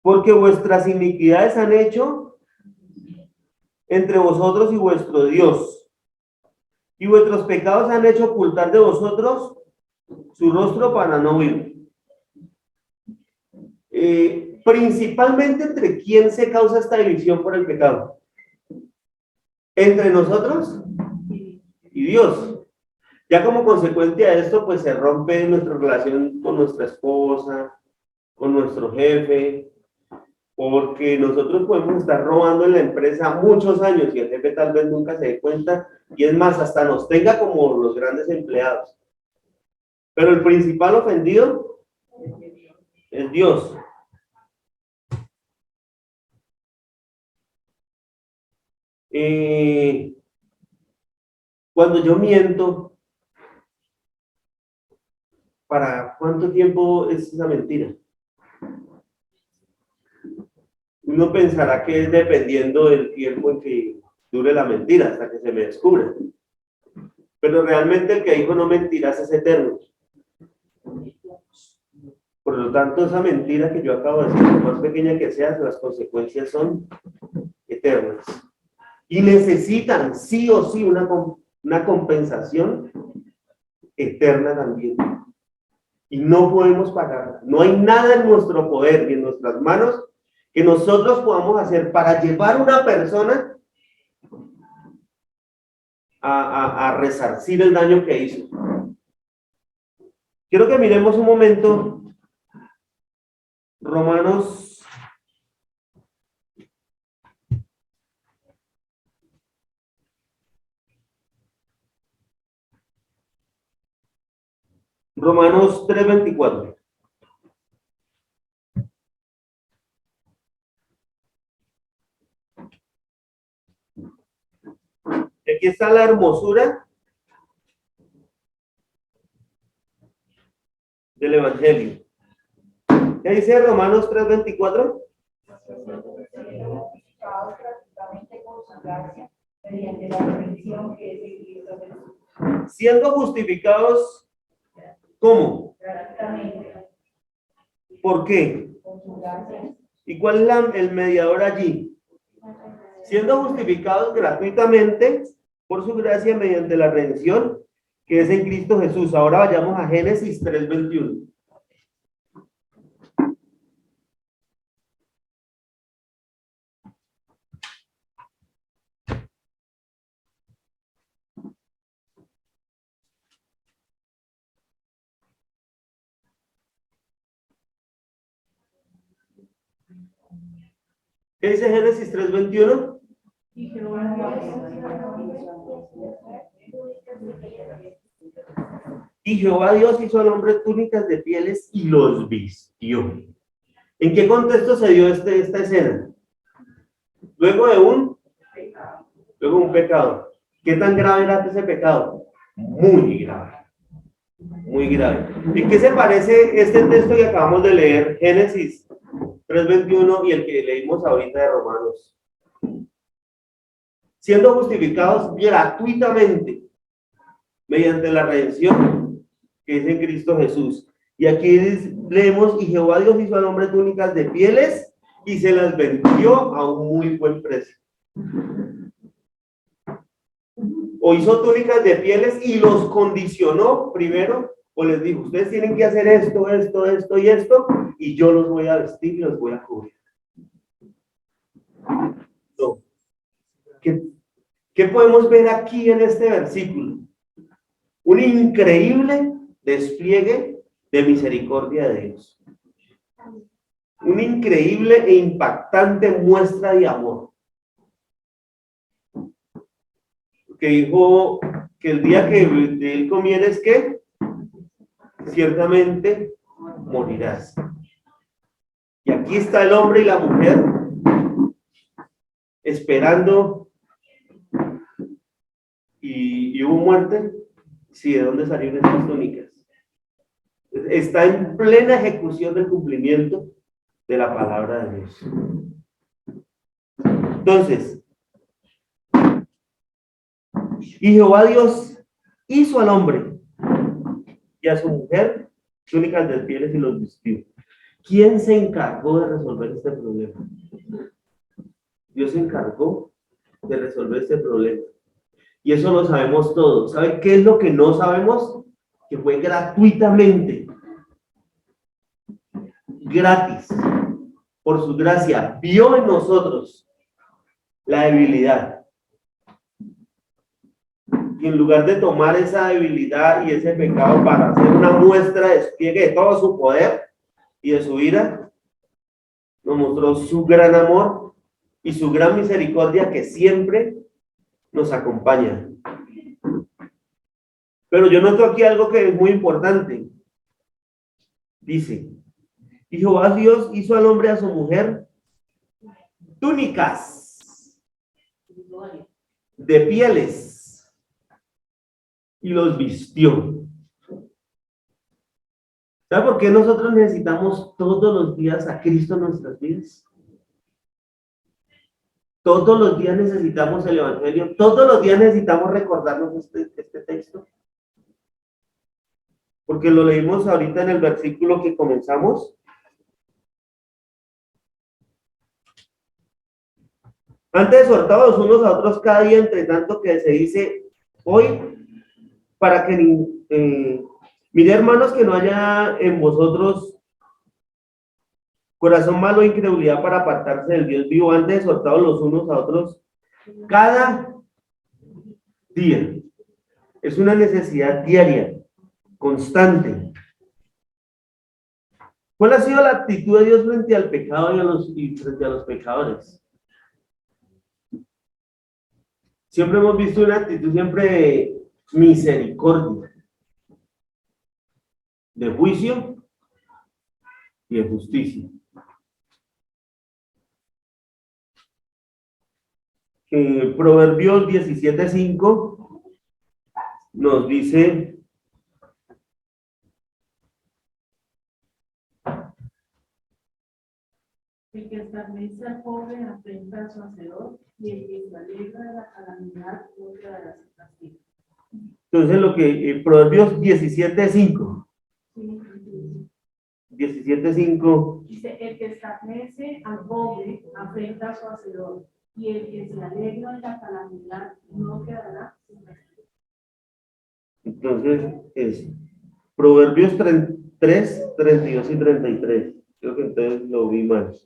porque vuestras iniquidades han hecho entre vosotros y vuestro Dios, y vuestros pecados han hecho ocultar de vosotros su rostro para no oír. Principalmente, ¿entre quién se causa esta división por el pecado? Entre nosotros y Dios. Ya como consecuencia de esto, pues se rompe nuestra relación con nuestra esposa, con nuestro jefe, porque nosotros podemos estar robando en la empresa muchos años y el jefe tal vez nunca se dé cuenta, y es más, hasta nos tenga como los grandes empleados. Pero el principal ofendido es Dios. Cuando yo miento, ¿para cuánto tiempo es esa mentira? Uno pensará que es dependiendo del tiempo en que dure la mentira, hasta que se me descubra. Pero realmente el que dijo no mentirás es eterno. Por lo tanto, esa mentira que yo acabo de decir, por más pequeña que sea, las consecuencias son eternas. Y necesitan sí o sí una compensación eterna también. Y no podemos pagarla. No hay nada en nuestro poder ni en nuestras manos que nosotros podamos hacer para llevar a una persona a resarcir el daño que hizo. Quiero que miremos un momento Romanos 3:24. Aquí está la hermosura del Evangelio. ¿Qué dice Romanos 3:24? Mediante la redención que es en Cristo Jesús. Siendo justificados, ¿cómo? Gratuitamente, ¿Por qué? por su gracia. ¿Y cuál es el mediador allí? Siendo justificados gratuitamente por su gracia mediante la redención que es en Cristo Jesús. Ahora vayamos a Génesis 3:21. ¿Qué dice Génesis 3:21? Y Jehová Y Jehová Dios hizo al hombre túnicas de pieles y los vistió. ¿En qué contexto se dio esta escena? Luego de un pecado. ¿Qué tan grave era ese pecado? Muy grave. Muy grave. ¿En qué se parece este texto que acabamos de leer, Génesis 3:21, y el que leímos ahorita de Romanos? Siendo justificados gratuitamente mediante la redención que es en Cristo Jesús. Y aquí leemos, y Jehová Dios hizo al hombre túnicas de pieles y se las vendió a un muy buen precio. O hizo túnicas de pieles y los condicionó primero, o les dijo, ustedes tienen que hacer esto, esto, esto y esto, y yo los voy a vestir y los voy a cubrir. No. ¿Qué podemos ver aquí en este versículo? Un increíble despliegue de misericordia de Dios. Una increíble e impactante muestra de amor. Que dijo que el día que de él comieres, ¿qué? Ciertamente morirás. Y aquí está el hombre y la mujer esperando. ¿Y hubo muerte? Sí, ¿de dónde salieron estas túnicas? Está en plena ejecución del cumplimiento de la palabra de Dios. Entonces, y Jehová Dios hizo al hombre y a su mujer túnicas de pieles y los vistió. ¿Quién se encargó de resolver este problema? Dios se encargó de resolver este problema. Y eso lo sabemos todos. ¿Sabe qué es lo que no sabemos? Que fue gratuitamente. Gratis. Por su gracia. Vio en nosotros la debilidad. Y en lugar de tomar esa debilidad y ese pecado para hacer una muestra de despliegue de todo su poder y de su ira, nos mostró su gran amor y su gran misericordia que siempre nos acompaña. Pero yo noto aquí algo que es muy importante. Dice, y Jehová Dios hizo al hombre y a su mujer túnicas de pieles y los vistió. ¿Sabe por qué nosotros necesitamos todos los días a Cristo en nuestras vidas? Todos los días necesitamos el Evangelio, todos los días necesitamos recordarnos este texto. Porque lo leímos ahorita en el versículo que comenzamos. Antes exhortados unos a otros cada día, entre tanto que se dice hoy, para que mire, hermanos, que no haya en vosotros corazón malo e incredulidad para apartarse del Dios vivo, antes exhortados los unos a otros cada día. Es una necesidad diaria, constante. ¿Cuál ha sido la actitud de Dios frente al pecado y frente a los pecadores? Siempre hemos visto una actitud siempre de misericordia, de juicio y de justicia. Proverbios 17:5 nos dice: el que establece al pobre afrenta a su hacedor, y el que se alegra de la calamidad no quedará sin castigo. Entonces, lo que Proverbios 17:5. Sí, 17:5. dice, el que establece al pobre afrenta a su hacedor, y el que se alegra de la calamidad no quedará sin castigo. Entonces, es Proverbios 3, 32 y 33. Creo que entonces lo vi mal.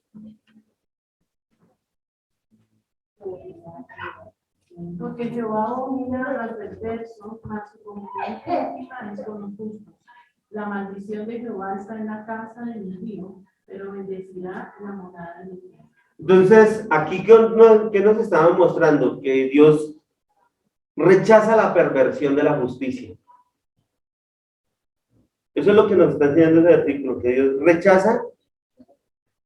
Porque Jehová domina al perverso, mas su comunión íntima es con los justos. La maldición de Jehová está en la casa del impío, pero bendecirá la morada del impío. Entonces, aquí, ¿qué nos estaban mostrando? Que Dios rechaza la perversión de la justicia. Eso es lo que nos está enseñando ese artículo, que Dios rechaza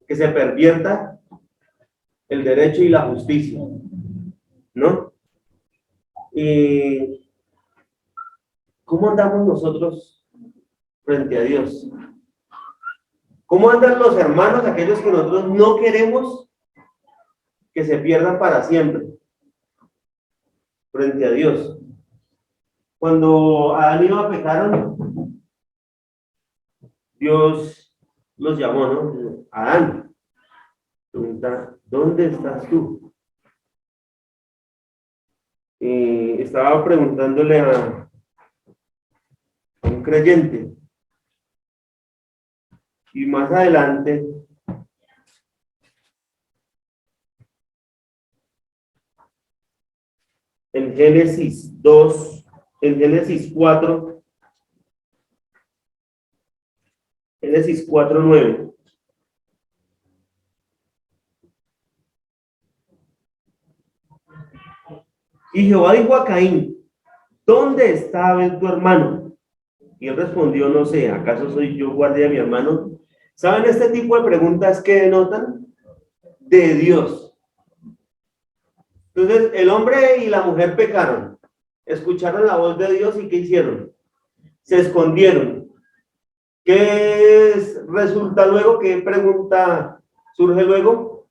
que se pervierta el derecho y la justicia, ¿no? Y ¿cómo andamos nosotros frente a Dios? ¿Cómo andan los hermanos, aquellos que nosotros no queremos que se pierdan para siempre frente a Dios? Cuando Adán y Eva pecaron, Dios los llamó, ¿no? Adán, pregunta, ¿dónde estás tú? Y estaba preguntándole a un creyente. Y más adelante, en Génesis 2, en Génesis 4, Génesis 4:9. Y Jehová dijo a Caín, ¿dónde está Abel tu hermano? Y él respondió, no sé, ¿acaso soy yo guardia de mi hermano? ¿Saben este tipo de preguntas que denotan? De Dios. Entonces, el hombre y la mujer pecaron, escucharon la voz de Dios y ¿qué hicieron? Se escondieron. Resulta luego? ¿Qué pregunta surge luego?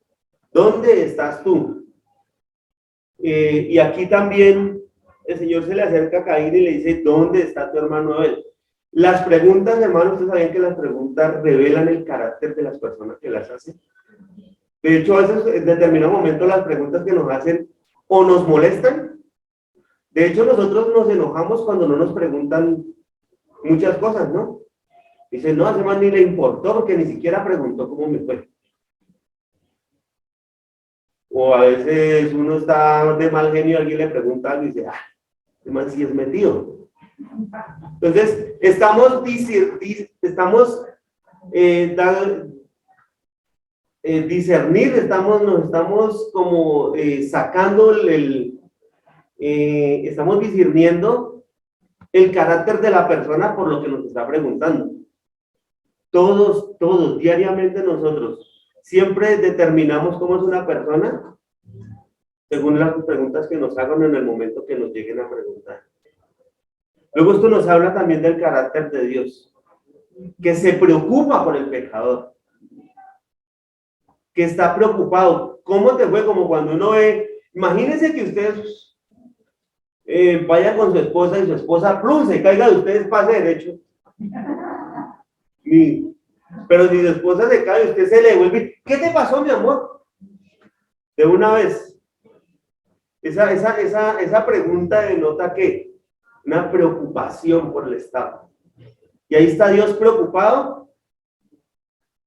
¿Dónde estás tú? Y aquí también el Señor se le acerca a Caín y le dice, ¿dónde está tu hermano Abel? Las preguntas, hermanos, ustedes sabían que las preguntas revelan el carácter de las personas que las hacen. De hecho, a veces en determinado momento las preguntas que nos hacen o nos molestan. De hecho, nosotros nos enojamos cuando no nos preguntan muchas cosas, ¿no? Dicen, no, a ese man ni le importó porque ni siquiera preguntó cómo me fue. O a veces uno está de mal genio y alguien le pregunta algo y dice, el man sí es metido. Entonces, estamos discernir, nos estamos como sacando estamos discerniendo el carácter de la persona por lo que nos está preguntando. Todos, diariamente nosotros, siempre determinamos cómo es una persona según las preguntas que nos hagan en el momento que nos lleguen a preguntar. Luego esto nos habla también del carácter de Dios, que se preocupa por el pecador, que está preocupado. ¿Cómo te fue? Como cuando uno ve, imagínense que usted vaya con su esposa y su esposa plum, se caiga de ustedes, pase derecho. Pero si su esposa se cae, usted se le devuelve. ¿Qué te pasó, mi amor? De una vez. Esa pregunta denota que una preocupación por el estado. Y ahí está Dios preocupado,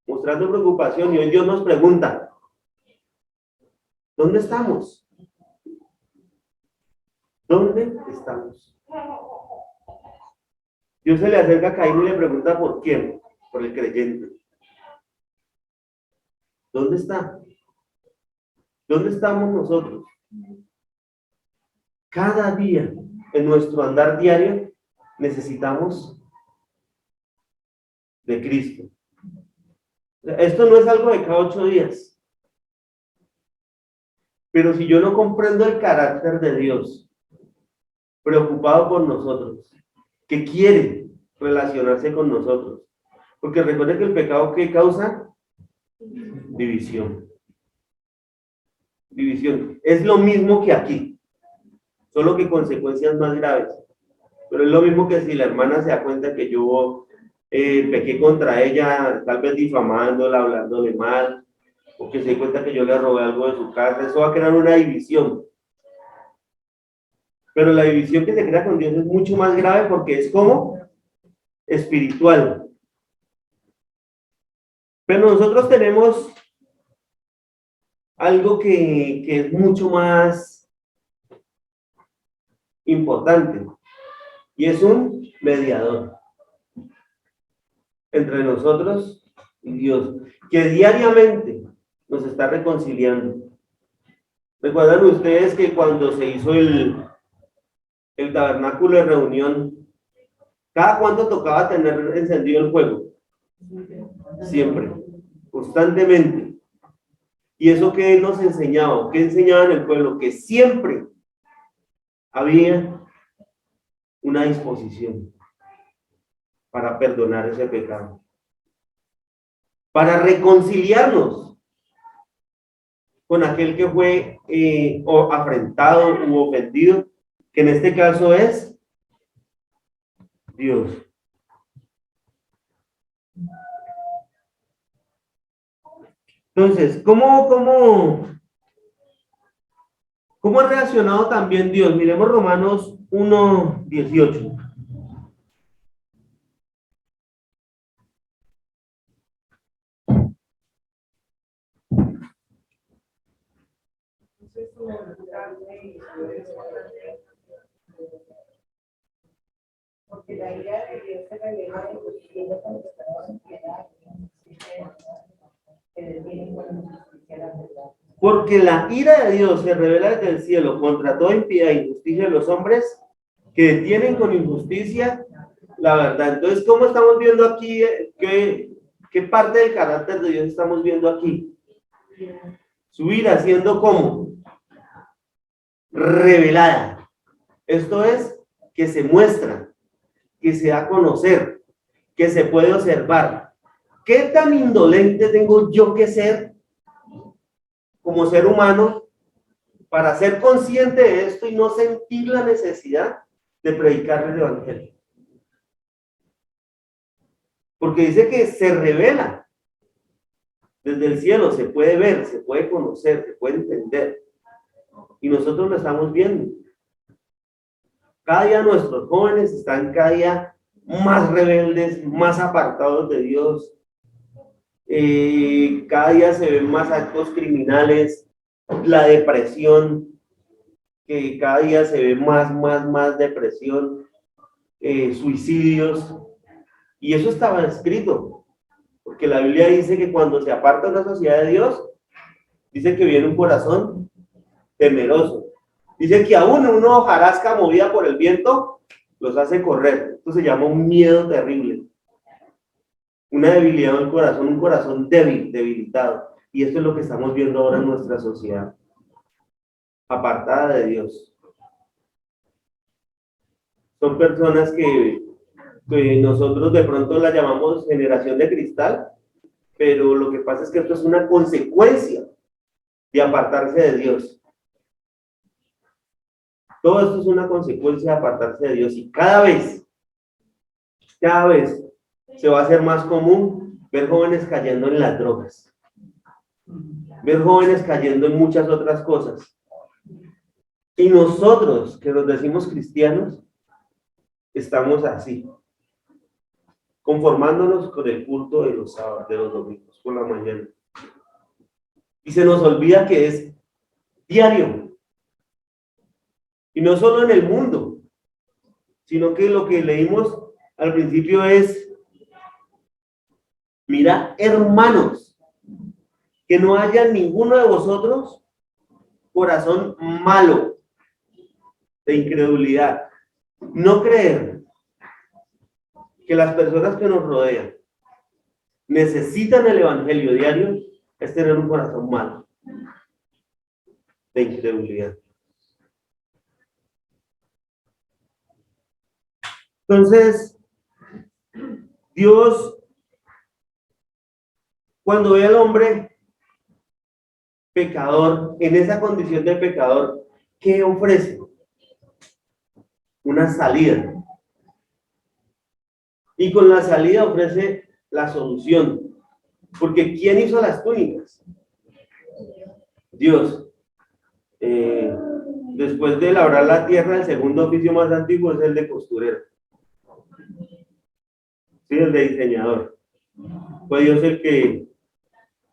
mostrando preocupación, y hoy Dios nos pregunta, ¿dónde estamos? ¿Dónde estamos? Dios se le acerca a Caín y le pregunta por quién, por el creyente. ¿Dónde está? ¿Dónde estamos nosotros? Cada día, en nuestro andar diario, necesitamos de Cristo. Esto no es algo de cada 8 días. Pero si yo no comprendo el carácter de Dios, preocupado por nosotros, que quiere relacionarse con nosotros, porque recuerden que el pecado, ¿qué causa? División. División. Es lo mismo que aquí, solo que consecuencias más graves. Pero es lo mismo que si la hermana se da cuenta que yo pequé contra ella, tal vez difamándola, hablándole mal, o que se dé cuenta que yo le robé algo de su casa. Eso va a crear una división. Pero la división que se crea con Dios es mucho más grave porque es como espiritual. Pero nosotros tenemos algo que es mucho más importante, y es un mediador entre nosotros y Dios, que diariamente nos está reconciliando. ¿Recuerdan ustedes que cuando se hizo el tabernáculo de reunión, cada cuánto tocaba tener encendido el fuego? Siempre, constantemente. ¿Y eso qué nos enseñaba? ¿Qué enseñaba en el pueblo? Que siempre había una disposición para perdonar ese pecado, para reconciliarnos con aquel que fue afrentado u ofendido, que en este caso es Dios. Entonces, ¿cómo ha reaccionado también Dios? Miremos Romanos 1:18. Porque la ira de Dios se revela en los cielos cuando estamos en piedad, que detienen con justicia la verdad. Porque la ira de Dios se revela desde el cielo contra toda impiedad e injusticia de los hombres que detienen con injusticia la verdad. Entonces, ¿cómo estamos viendo aquí? ¿Qué parte del carácter de Dios estamos viendo aquí? Su ira siendo como revelada. Esto es que se muestra, que se da a conocer, que se puede observar. ¿Qué tan indolente tengo yo que ser como ser humano para ser consciente de esto y no sentir la necesidad de predicar el evangelio? Porque dice que se revela desde el cielo, se puede ver, se puede conocer, se puede entender, y nosotros lo estamos viendo. Cada día nuestros jóvenes están cada día más rebeldes, más apartados de Dios. Cada día se ven más actos criminales, la depresión, que cada día se ve más depresión, suicidios, y eso estaba escrito, porque la Biblia dice que cuando se aparta una sociedad de Dios, dice que viene un corazón temeroso. Dice que aún una hojarasca movida por el viento los hace correr. Esto se llama un miedo terrible. Una debilidad del corazón, un corazón débil, debilitado. Y esto es lo que estamos viendo ahora en nuestra sociedad. Apartada de Dios. Son personas que nosotros de pronto la llamamos generación de cristal, pero lo que pasa es que esto es una consecuencia de apartarse de Dios. Todo esto es una consecuencia de apartarse de Dios, y cada vez se va a hacer más común ver jóvenes cayendo en las drogas, ver jóvenes cayendo en muchas otras cosas. Y nosotros, que nos decimos cristianos, estamos así, conformándonos con el culto de los sábados, de los domingos, por la mañana. Y se nos olvida que es diario. Y no solo en el mundo, sino que lo que leímos al principio es: mira, hermanos, que no haya ninguno de vosotros corazón malo de incredulidad. No creer que las personas que nos rodean necesitan el evangelio diario es tener un corazón malo de incredulidad. Entonces, Dios, cuando ve al hombre pecador, en esa condición de pecador, ¿qué ofrece? Una salida. Y con la salida ofrece la solución. Porque ¿quién hizo las túnicas? Dios. Después de labrar la tierra, el segundo oficio más antiguo es el de costurero. Sí, el de diseñador. Fue Dios el que...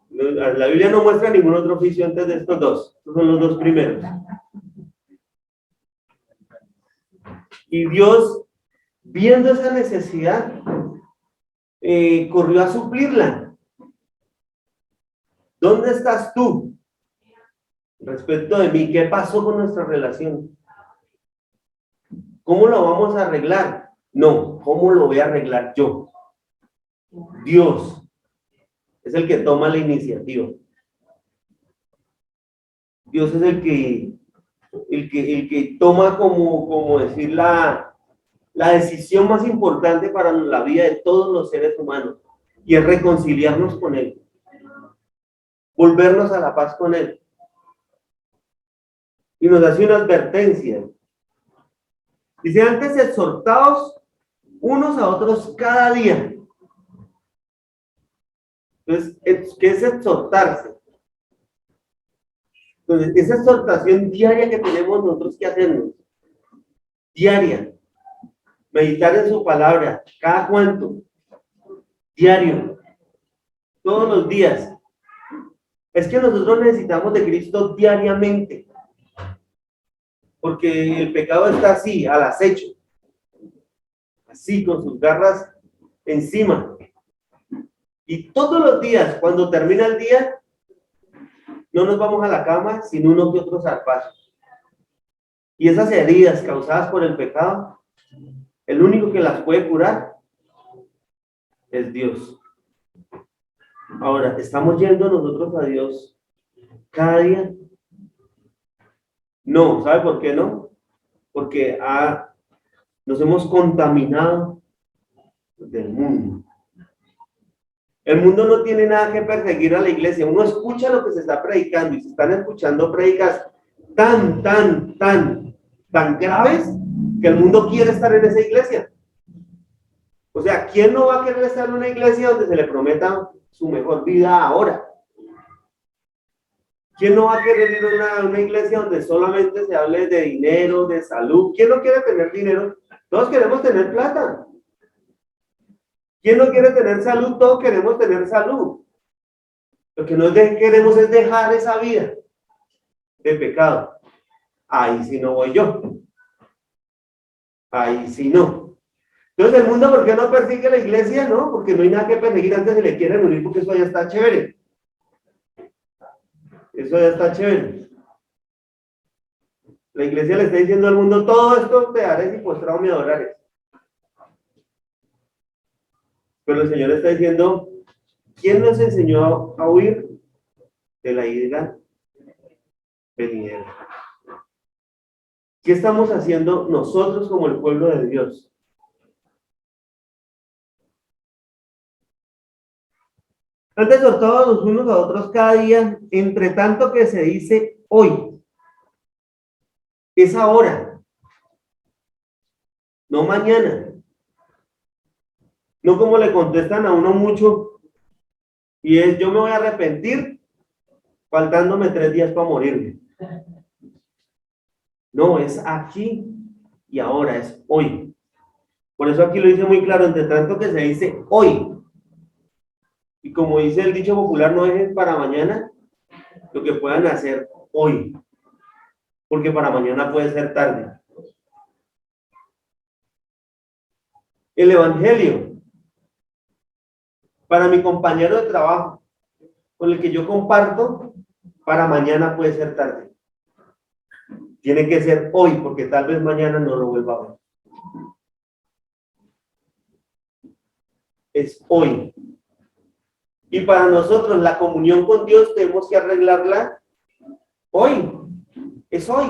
La Biblia no muestra ningún otro oficio antes de estos dos. Estos son los dos primeros. Y Dios, viendo esa necesidad, corrió a suplirla. ¿Dónde estás tú respecto de mí? ¿Qué pasó con nuestra relación? ¿Cómo lo vamos a arreglar? No, ¿cómo lo voy a arreglar yo? Dios es el que toma la iniciativa. Dios es el que toma como decir la decisión más importante para la vida de todos los seres humanos, y es reconciliarnos con Él, volvernos a la paz con Él. Y nos hace una advertencia. Dice: antes exhortaos unos a otros cada día. Entonces, ¿qué es exhortarse? Entonces, esa exhortación diaria que tenemos nosotros que hacernos, diaria, meditar en su palabra, ¿cada cuánto? Diario, todos los días. Es que nosotros necesitamos de Cristo diariamente, porque el pecado está así, al acecho, así, con sus garras encima. Y todos los días, cuando termina el día, no nos vamos a la cama sin uno que otro zarpazo. Y esas heridas causadas por el pecado, el único que las puede curar es Dios. Ahora, ¿estamos yendo nosotros a Dios cada día? No, ¿sabe por qué no? Porque nos hemos contaminado del mundo. El mundo no tiene nada que perseguir a la iglesia. Uno escucha lo que se está predicando, y se están escuchando prédicas tan graves que el mundo quiere estar en esa iglesia. O sea, ¿quién no va a querer estar en una iglesia donde se le prometa su mejor vida ahora? ¿Quién no va a querer ir a una iglesia donde solamente se hable de dinero, de salud? ¿Quién no quiere tener dinero? Todos queremos tener plata. ¿Quién no quiere tener salud? Todos queremos tener salud. Lo que no queremos es dejar esa vida de pecado. ahí sí no voy yo. Ahí sí no. Entonces, el mundo, ¿por qué no persigue a la iglesia? No, porque no hay nada que perseguir antes de le quieren unir, porque eso ya está chévere. Eso ya está chévere. La iglesia le está diciendo al mundo, todo esto te haré y postrado me adoraré. Pero el Señor está diciendo, ¿quién nos enseñó a huir de la ira venidera? ¿Qué estamos haciendo nosotros como el pueblo de Dios? Antes exhortados los unos a otros cada día, entre tanto que se dice hoy. Es ahora, no mañana. No como le contestan a uno mucho, y es, yo me voy a arrepentir faltándome 3 días para morirme. No, es aquí y ahora, es hoy. Por eso aquí lo dice muy claro, entre tanto que se dice hoy. Y como dice el dicho popular, no dejen para mañana lo que puedan hacer hoy, porque para mañana puede ser tarde. El evangelio para mi compañero de trabajo con el que yo comparto, para mañana puede ser tarde. Tiene que ser hoy, porque tal vez mañana no lo vuelva a ver. Es hoy. Y para nosotros la comunión con Dios tenemos que arreglarla hoy. Es hoy.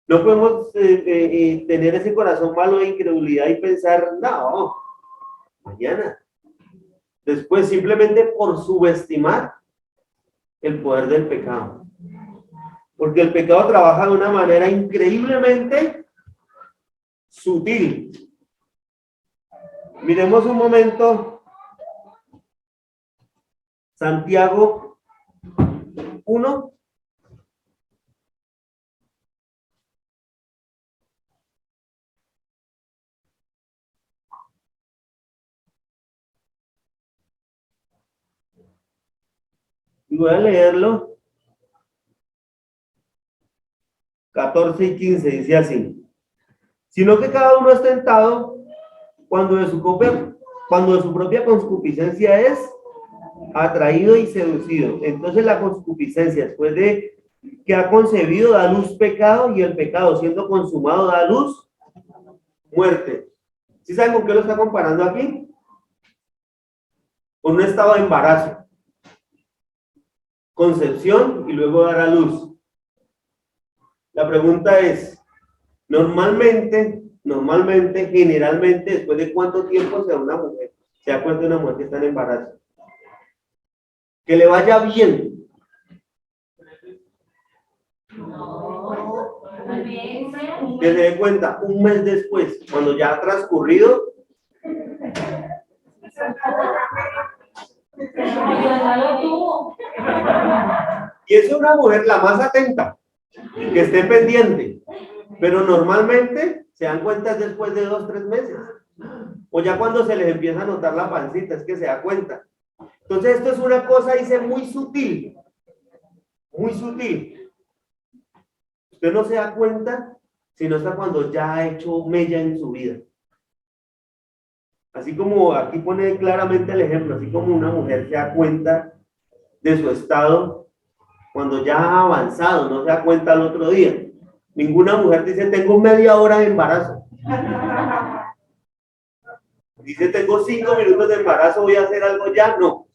No podemos tener ese corazón malo de incredulidad y pensar, no, mañana. Después, simplemente por subestimar el poder del pecado. Porque el pecado trabaja de una manera increíblemente sutil. Miremos un momento Santiago 1. Y voy a leerlo. 14 y 15 dice así. Sino que cada uno es tentado cuando de su propia concupiscencia es atraído y seducido. Entonces la concupiscencia, después de que ha concebido, da luz pecado, y el pecado, siendo consumado, da luz muerte. ¿Sí saben con qué lo está comparando aquí? Con un estado de embarazo, concepción y luego dar a luz. La pregunta es, normalmente, generalmente, ¿después de cuánto tiempo se da una mujer? Se da cuenta de una mujer que está en embarazo. Que le vaya bien. Que se dé cuenta un mes después, cuando ya ha transcurrido. Y es una mujer la más atenta, que esté pendiente. Pero normalmente se dan cuenta después de 2 o 3 meses. O ya cuando se les empieza a notar la pancita, es que se da cuenta. Entonces esto es una cosa, dice, muy sutil. Muy sutil. Usted no se da cuenta, sino hasta cuando ya ha hecho mella en su vida. Así como aquí pone claramente el ejemplo, así como una mujer se da cuenta de su estado cuando ya ha avanzado, no se da cuenta al otro día. Ninguna mujer dice, tengo media hora de embarazo. Dice, tengo 5 minutos de embarazo, voy a hacer algo ya. No.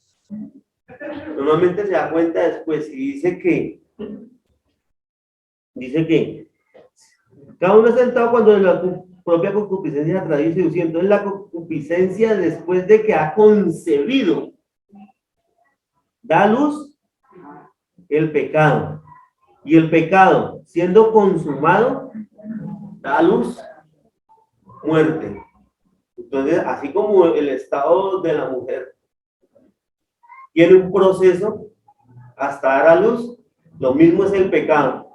Normalmente se da cuenta después, y dice que cada uno está sentado cuando en la propia concupiscencia atrae y seduce. Entonces la concupiscencia, después de que ha concebido, da a luz el pecado. Y el pecado, siendo consumado, da a luz muerte. Entonces, así como el estado de la mujer tiene un proceso hasta dar a luz, lo mismo es el pecado.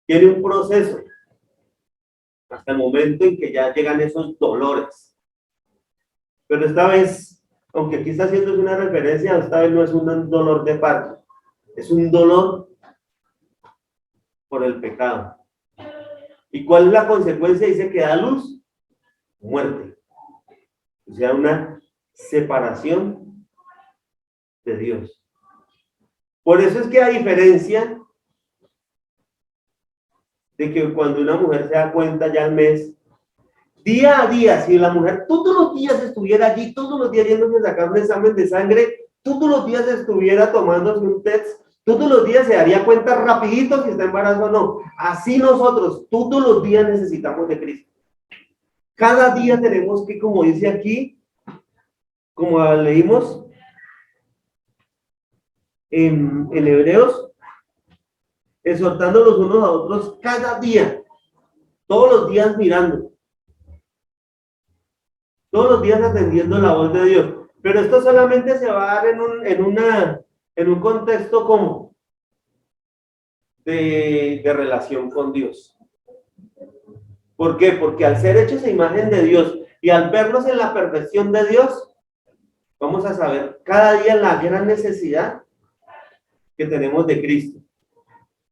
Tiene un proceso hasta el momento en que ya llegan esos dolores. Pero esta vez, aunque aquí está haciendo una referencia, esta vez no es un dolor de parto, es un dolor por el pecado. ¿Y cuál es la consecuencia? Dice que da luz, muerte. O sea, una separación de Dios. Por eso es que a diferencia de que cuando una mujer se da cuenta ya al mes, día a día, si la mujer todos los días estuviera allí, todos los días yéndose a sacar un examen de sangre, todos los días estuviera tomándose un test, todos los días se daría cuenta rapidito si está embarazada o no. Así nosotros, todos los días necesitamos de Cristo. Cada día tenemos que, como dice aquí, como leímos en Hebreos, exhortando los unos a otros cada día, todos los días mirando, todos los días atendiendo la voz de Dios. Pero esto solamente se va a dar en un contexto como de relación con Dios. ¿Por qué? Porque al ser hechos a imagen de Dios y al vernos en la perfección de Dios, vamos a saber cada día la gran necesidad que tenemos de Cristo.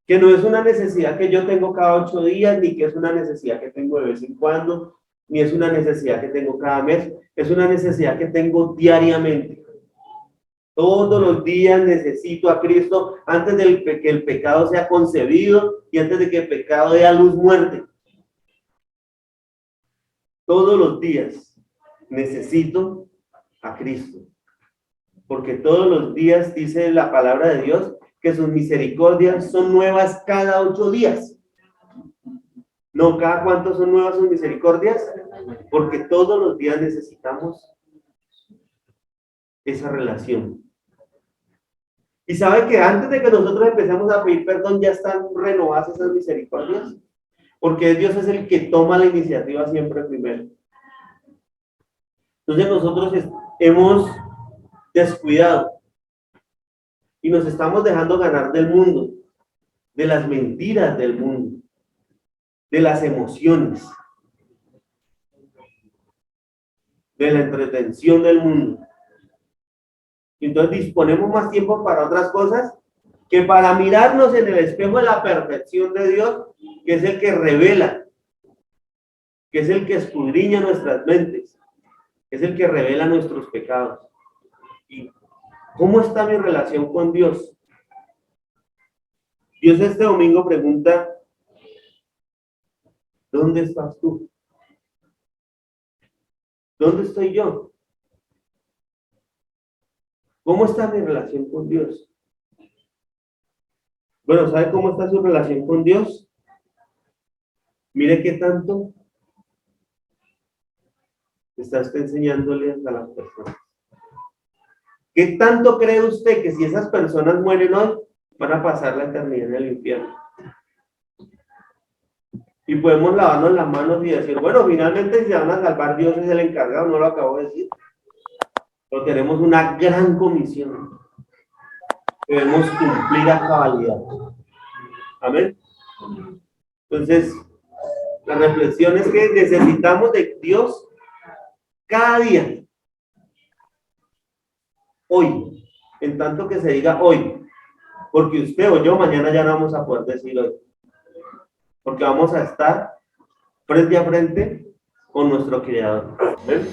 Que no es una necesidad que yo tengo cada 8 días, ni que es una necesidad que tengo de vez en cuando, ni es una necesidad que tengo cada mes, es una necesidad que tengo diariamente. Todos los días necesito a Cristo antes de que el pecado sea concebido y antes de que el pecado dé a luz muerte. Todos los días necesito a Cristo. Porque todos los días dice la palabra de Dios que sus misericordias son nuevas cada 8 días. No, ¿cada cuánto son nuevas sus misericordias? Porque todos los días necesitamos esa relación. Y sabe que antes de que nosotros empecemos a pedir perdón, ya están renovadas esas misericordias. Porque Dios es el que toma la iniciativa siempre primero. Entonces nosotros hemos descuidado y nos estamos dejando ganar del mundo, de las mentiras del mundo, de las emociones, de la entretención del mundo. Y entonces disponemos más tiempo para otras cosas que para mirarnos en el espejo de la perfección de Dios, que es el que revela, que es el que escudriña nuestras mentes, que es el que revela nuestros pecados. ¿Y cómo está mi relación con Dios? Dios este domingo pregunta, ¿dónde estás tú? ¿Dónde estoy yo? ¿Cómo está mi relación con Dios? Bueno, ¿sabe cómo está su relación con Dios? Mire qué tanto está usted enseñándole a las personas. ¿Qué tanto cree usted que si esas personas mueren hoy, van a pasar la eternidad en el infierno? Y podemos lavarnos las manos y decir, bueno, finalmente si se van a salvar, Dios es el encargado, no lo acabo de decir. Pero tenemos una gran comisión. Debemos cumplir a cabalidad. Amén. Entonces, la reflexión es que necesitamos de Dios cada día. Hoy, en tanto que se diga hoy, porque usted o yo mañana ya no vamos a poder decir hoy, porque vamos a estar frente a frente con nuestro Creador. ¿Ven?